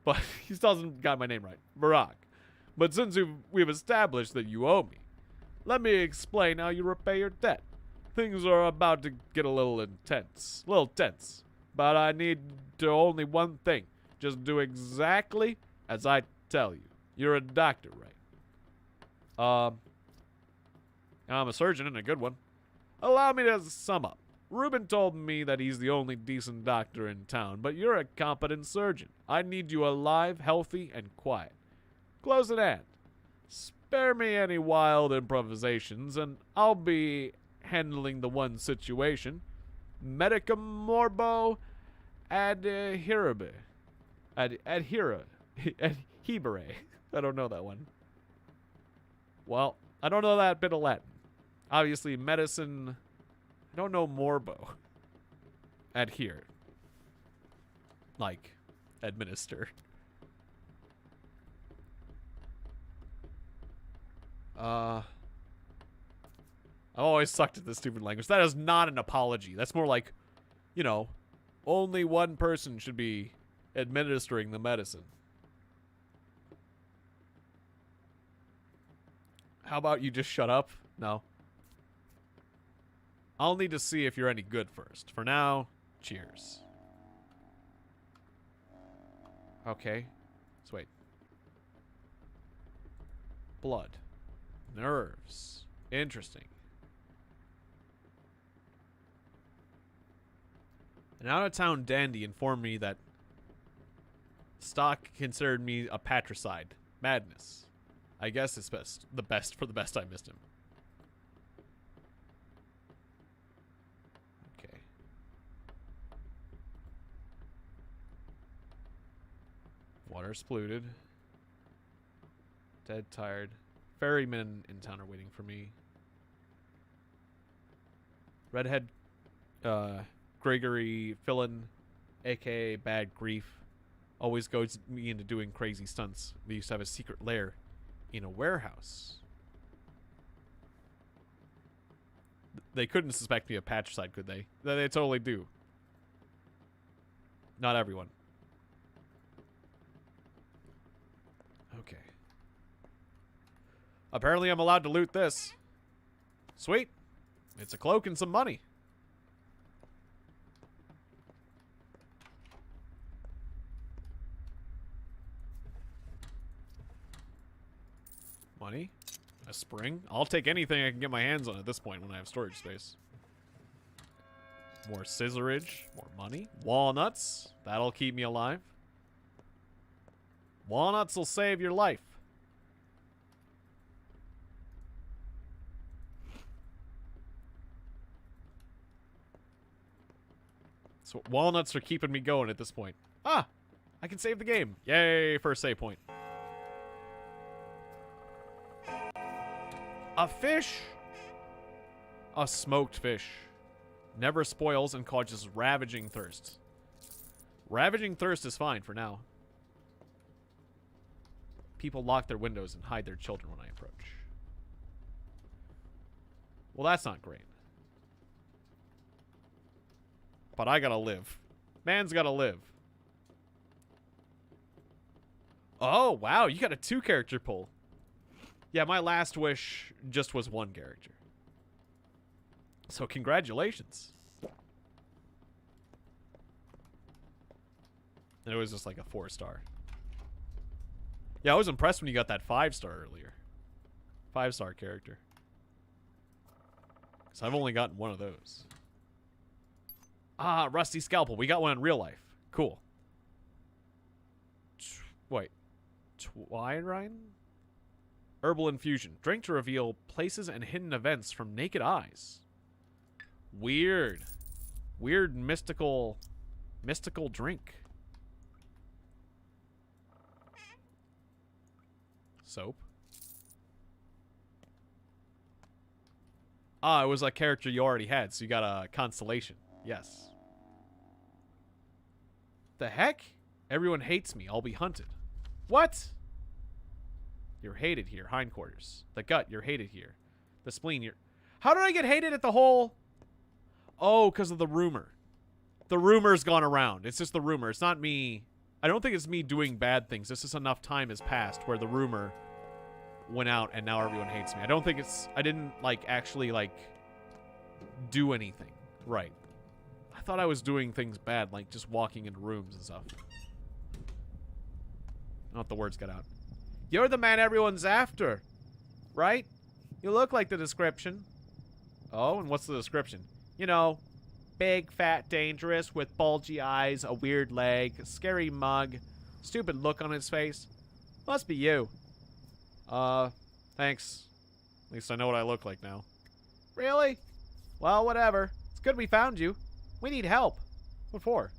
But he still hasn't got my name right. Barak. But since we've established that you owe me, let me explain how you repay your debt. Things are about to get a little tense. But I need to only one thing. Just do exactly as I tell you. You're a doctor, right? I'm a surgeon and a good one. Allow me to sum up. Reuben told me that he's the only decent doctor in town, but you're a competent surgeon. I need you alive, healthy, and quiet. Close at hand. Spare me any wild improvisations, and I'll be handling the one situation. Medicum morbo adhibere. Adhibere. I don't know that one. Well, I don't know that bit of Latin. Obviously, medicine... I don't know morbo. Adhere. Like, administer. I've always sucked at this stupid language. That is not an apology. That's more like, you know, only one person should be administering the medicine. How about you just shut up? No. I'll need to see if you're any good first. For now, cheers. Okay. Let's wait. Blood. Nerves. Interesting. An out-of-town dandy informed me that Stock considered me a patricide. Madness. I guess it's the best I missed him. Okay. Water's polluted. Dead, tired. Ferrymen in town are waiting for me. Redhead, Gregory Fillin, aka Bad Grief, always goes me into doing crazy stunts. We used to have a secret lair in a warehouse. They couldn't suspect me of patricide, could they? They totally do. Not everyone. Okay. Apparently I'm allowed to loot this. Sweet. It's a cloak and some money. Money. A spring. I'll take anything I can get my hands on at this point when I have storage space. More scissorage. More money. Walnuts. That'll keep me alive. Walnuts will save your life. So walnuts are keeping me going at this point. Ah! I can save the game. Yay, first save point. A fish? A smoked fish. Never spoils and causes ravaging thirst. Ravaging thirst is fine for now. People lock their windows and hide their children when I approach. Well, that's not great. But I gotta live. Man's gotta live. Oh, wow, you got a 2-character pull. Yeah, my last wish just was 1 character. So congratulations. And it was just like a 4-star. Yeah, I was impressed when you got that 5-star earlier. 5-star character. So I've only gotten 1 of those. Ah, rusty scalpel. We got one in real life. Cool. Wait. Twirine? Herbal infusion. Drink to reveal places and hidden events from naked eyes. Weird. Weird mystical drink. Soap. Ah, it was a character you already had, so you got a constellation. Yes. The heck? Everyone hates me. I'll be hunted. What? You're hated here. Hindquarters. The gut, you're hated here. The spleen, you're... How did I get hated at the whole... Oh, because of the rumor. The rumor's gone around. It's just the rumor. It's not me... I don't think it's me doing bad things. It's just enough time has passed where the rumor went out and now everyone hates me. I don't think it's... I didn't, like, actually, like, do anything. Right. I thought I was doing things bad, like just walking into rooms and stuff. Not the words got out. You're the man everyone's after, right? You look like the description. Oh, and what's the description? You know, big, fat, dangerous, with bulgy eyes, a weird leg, a scary mug, stupid look on his face. Must be you. Thanks. At least I know what I look like now. Really? Well, whatever. It's good we found you. We need help. What for?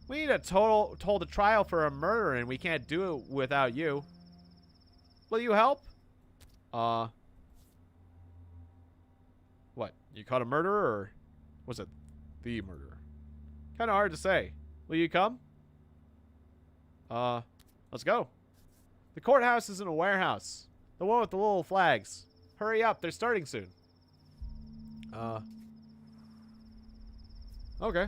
We need a hold a trial for a murder, and we can't do it without you. Will you help? What? You caught a murderer, or was it the murderer? Kind of hard to say. Will you come? Let's go. The courthouse is in a warehouse. The one with the little flags. Hurry up, they're starting soon. Okay.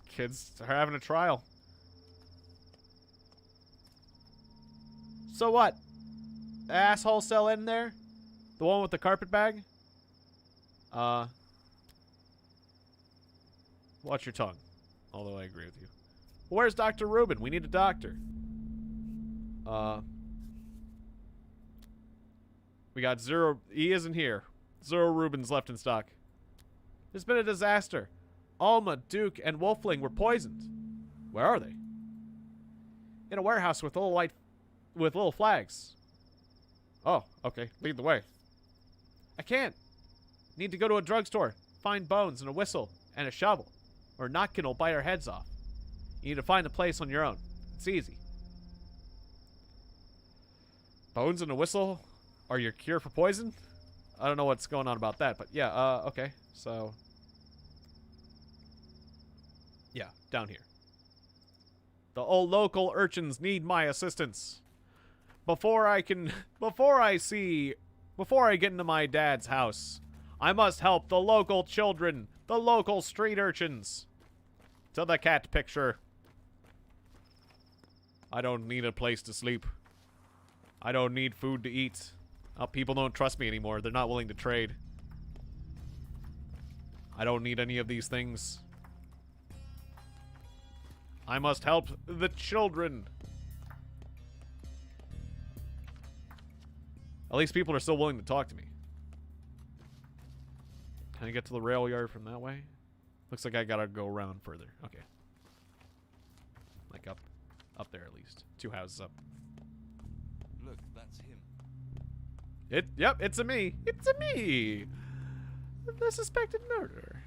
Kids are having a trial. So what? The asshole still in there? The one with the carpet bag? Watch your tongue. Although I agree with you. Where's Dr. Rubin? We need a doctor. We got 0. He isn't here. 0 Rubens left in stock. There's been a disaster. Alma, Duke, and Wolfling were poisoned. Where are they? In a warehouse with little flags. Oh, okay. Lead the way. I can't. Need to go to a drugstore. Find bones and a whistle and a shovel. Or Notkin will bite our heads off. You need to find the place on your own. It's easy. Bones and a whistle are your cure for poison? I don't know what's going on about that, but yeah, okay. So, yeah, down here. The old local urchins need my assistance. Before I get into my dad's house, I must help the local children, the local street urchins. To the cat picture. I don't need a place to sleep. I don't need food to eat. People don't trust me anymore. They're not willing to trade. I don't need any of these things. I must help the children. At least people are still willing to talk to me. Can I get to the rail yard from that way? Looks like I gotta go around further. Okay. Like up there at least. 2 houses up. Look, that's him. Yep, it's a me. It's a me. The suspected murderer.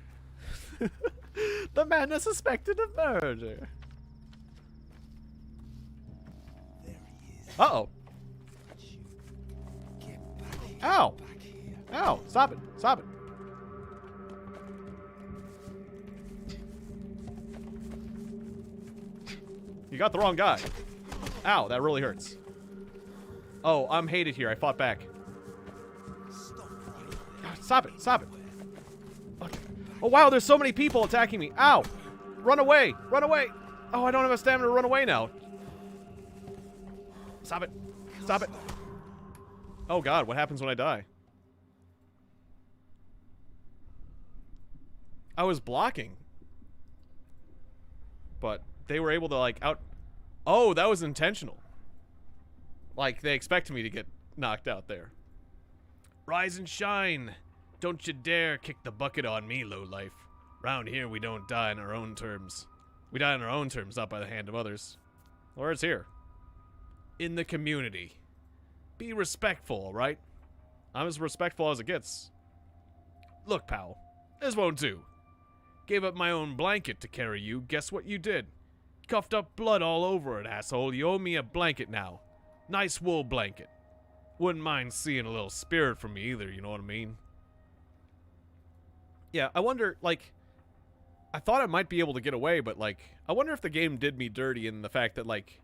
The man that's suspected of murder. There he is. Uh-oh. Get back here. Ow. Back here. Ow. Stop it. Stop it. You got the wrong guy. Ow, that really hurts. Oh, I'm hated here. I fought back. Stop right there. God, stop it. Stop it. Okay. Oh, wow, there's so many people attacking me. Ow. Run away. Run away. Oh, I don't have a stamina to run away now. Stop it. Stop it. Oh, God, what happens when I die? I was blocking. But they were able to, like, Oh, that was intentional. Like, they expected me to get knocked out there. Rise and shine. Don't you dare kick the bucket on me, lowlife. Round here, we don't die on our own terms. We die on our own terms, not by the hand of others. Or it's here. In the community. Be respectful, alright? I'm as respectful as it gets. Look, pal. This won't do. Gave up my own blanket to carry you. Guess what you did? Cuffed up blood all over it, asshole. You owe me a blanket now. Nice wool blanket. Wouldn't mind seeing a little spirit from me either, you know what I mean? Yeah, I wonder, like, I thought I might be able to get away, but, like, I wonder if the game did me dirty in the fact that, like,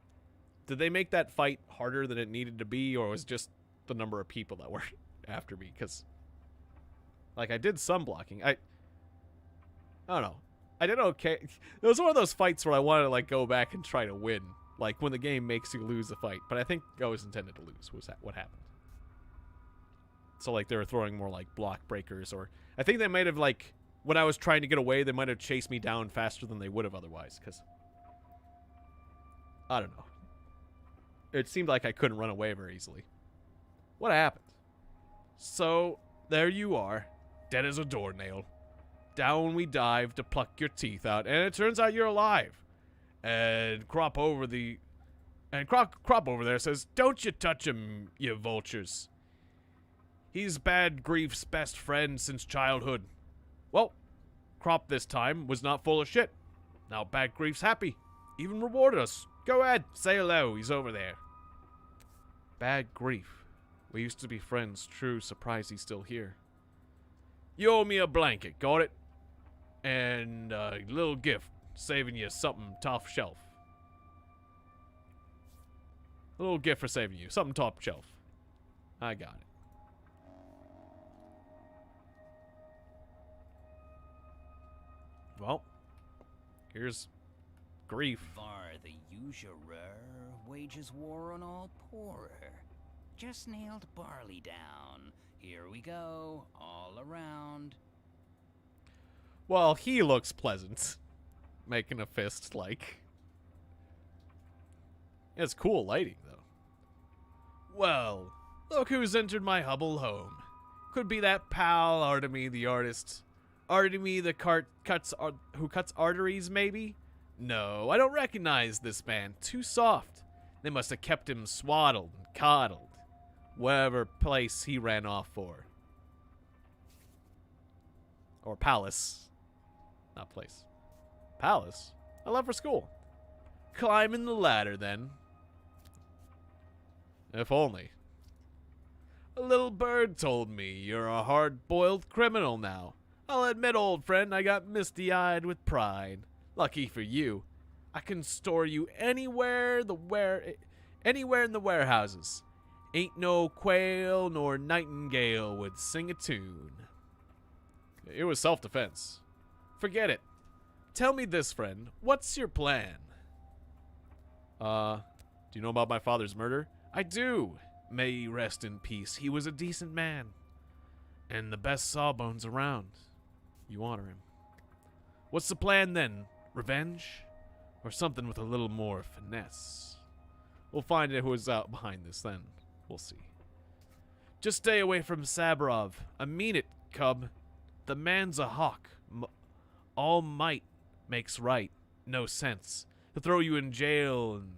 did they make that fight harder than it needed to be, or was it just the number of people that were after me? Because, like, I did some blocking. I don't know. I did okay. It was one of those fights where I wanted to, like, go back and try to win. Like, when the game makes you lose a fight. But I think I was intended to lose, was that what happened. So, like, they were throwing more, like, block breakers, or... I think they might have, like, when I was trying to get away, they might have chased me down faster than they would have otherwise, because... I don't know. It seemed like I couldn't run away very easily. What happened? So, there you are. Dead as a doornail. Down we dive to pluck your teeth out, and it turns out you're alive. And Crop over there says, "Don't you touch him, you vultures. He's Bad Grief's best friend since childhood." Well, Crop this time was not full of shit. Now Bad Grief's happy. Even rewarded us. Go ahead, say hello, he's over there. Bad Grief. We used to be friends. True, surprised he's still here. You owe me a blanket, got it? And a little gift, saving you something top shelf. A little gift for saving you, something top shelf. I got it. Well, here's Grief. For the usurer wages war on all poorer. Just nailed barley down. Here we go, all around. Well, he looks pleasant. Making a fist, like. It's cool lighting, though. Well, look who's entered my Hubble home. Could be that pal Artemy the artist. Artemy the who cuts arteries, maybe? No, I don't recognize this man. Too soft. They must have kept him swaddled and coddled. Wherever place he ran off for. Or palace. Not place. Palace? I left for school. Climbing the ladder, then. If only. A little bird told me you're a hard-boiled criminal now. I'll admit, old friend, I got misty-eyed with pride. Lucky for you, I can store you anywhere in the warehouses. Ain't no quail nor nightingale would sing a tune. It was self-defense. Forget it. Tell me this, friend. What's your plan? Do you know about my father's murder? I do. May he rest in peace. He was a decent man. And the best sawbones around. You honor him. What's the plan then? Revenge? Or something with a little more finesse? We'll find out who's out behind this then. We'll see. Just stay away from Sabrov. I mean it, cub. The man's a hawk. All might makes right. No sense. to throw you in jail and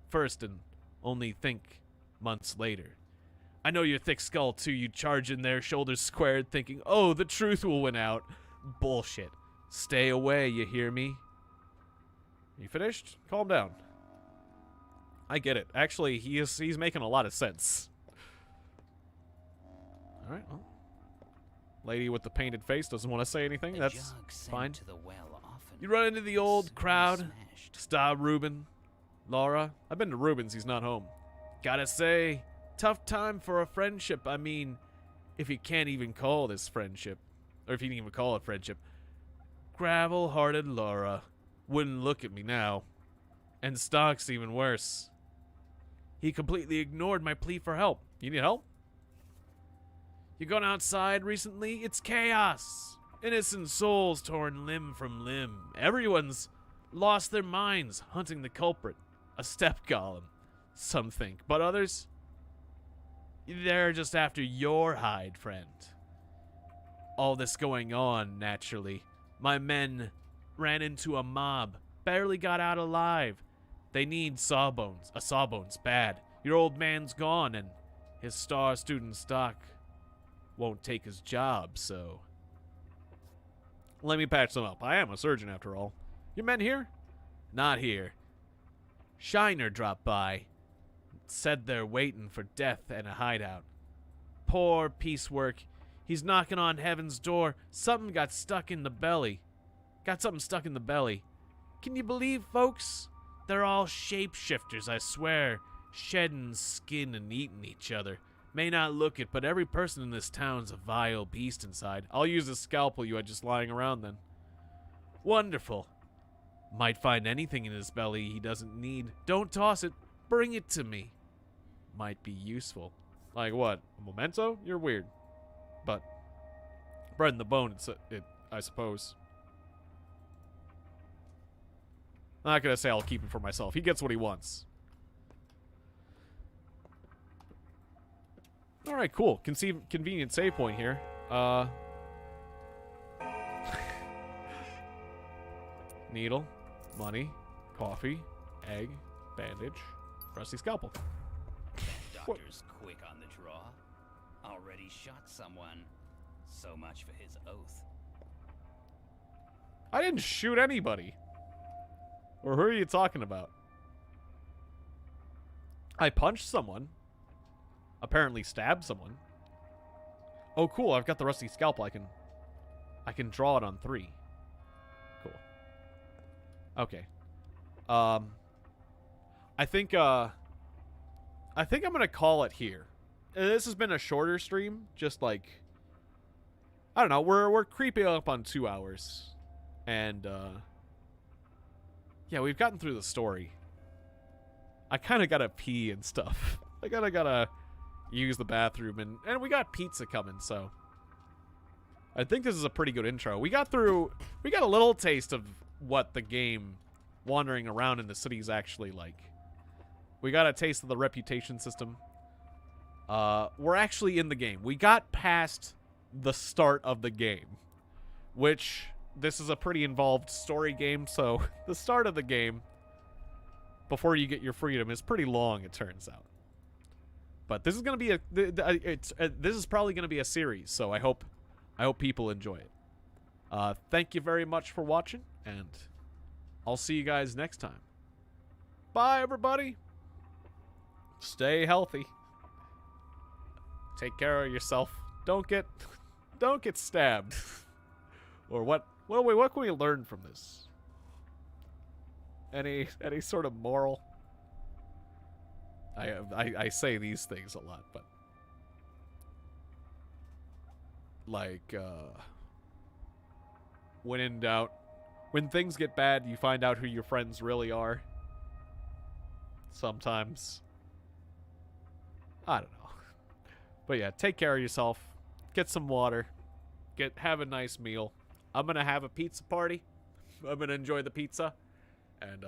first and only think months later. I know you're thick skull too. You charge in there, shoulders squared, thinking, oh, the truth will win out. Bullshit. Stay away, you hear me? You finished? Calm down. I get it. Actually, he's making a lot of sense. Alright, well. Lady with the painted face doesn't want to say anything. A That's jug sent fine. to the well often You run into the old soon crowd. smashed. Star Reuben. Laura. I've been to Reuben's. He's not home. Gotta say, tough time for a friendship. I mean, if you can't even call this friendship. Or if you can even call it friendship. Gravel-hearted Laura. Wouldn't look at me now. And Stock's even worse. He completely ignored my plea for help. You need help? You gone outside recently? It's chaos. Innocent souls torn limb from limb. Everyone's lost their minds hunting the culprit. A step golem. Some think. But others? They're just after your hide, friend. All this going on, naturally. My men ran into a mob. Barely got out alive. They need sawbones. A sawbones bad. Your old man's gone and his star student Stock won't take his job, so... Let me patch them up. I am a surgeon, after all. Your men here? Not here. Shiner dropped by. Said they're waiting for death and a hideout. Poor piecework. He's knocking on heaven's door. Something got stuck in the belly. Got something stuck in the belly. Can you believe, folks? They're all shapeshifters, I swear. Shedding skin and eating each other. May not look it, but every person in this town's a vile beast inside. I'll use the scalpel you had just lying around then. Wonderful. Might find anything in his belly he doesn't need. Don't toss it. Bring it to me. Might be useful. Like what? A memento? You're weird. But bread in the bone, I suppose. I'm not gonna say I'll keep it for myself. He gets what he wants. Alright, cool. Convenient save point here. Needle, money, coffee, egg, bandage, rusty scalpel. Doctor's quick on the draw. Already shot someone. So much for his oath. I didn't shoot anybody. Or who are you talking about? I punched someone. Apparently stabbed someone. Oh, cool. I've got the rusty scalpel. I can draw it on 3. Cool. Okay. I think I'm gonna call it here. This has been a shorter stream. Just like, I don't know. We're creeping up on 2 hours. And, yeah, we've gotten through the story. I kind of gotta pee and stuff. I gotta use the bathroom, and we got pizza coming, so I think this is a pretty good intro. We got a little taste of what the game wandering around in the city is actually like. We got a taste of the reputation system. We're actually in the game. We got past the start of the game, which this is a pretty involved story game, so the start of the game before you get your freedom is pretty long, it turns out. But this is gonna be this is probably gonna be a series, so I hope people enjoy it. Thank you very much for watching, and I'll see you guys next time. Bye, everybody. Stay healthy. Take care of yourself. Don't get stabbed. Or what can we learn from this? Any sort of moral? I say these things a lot, but like when in doubt, when things get bad, you find out who your friends really are. Sometimes. I don't know. But yeah, take care of yourself. Get some water. Have a nice meal. I'm gonna have a pizza party. I'm gonna enjoy the pizza. And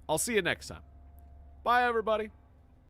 I'll see you next time. Bye, everybody.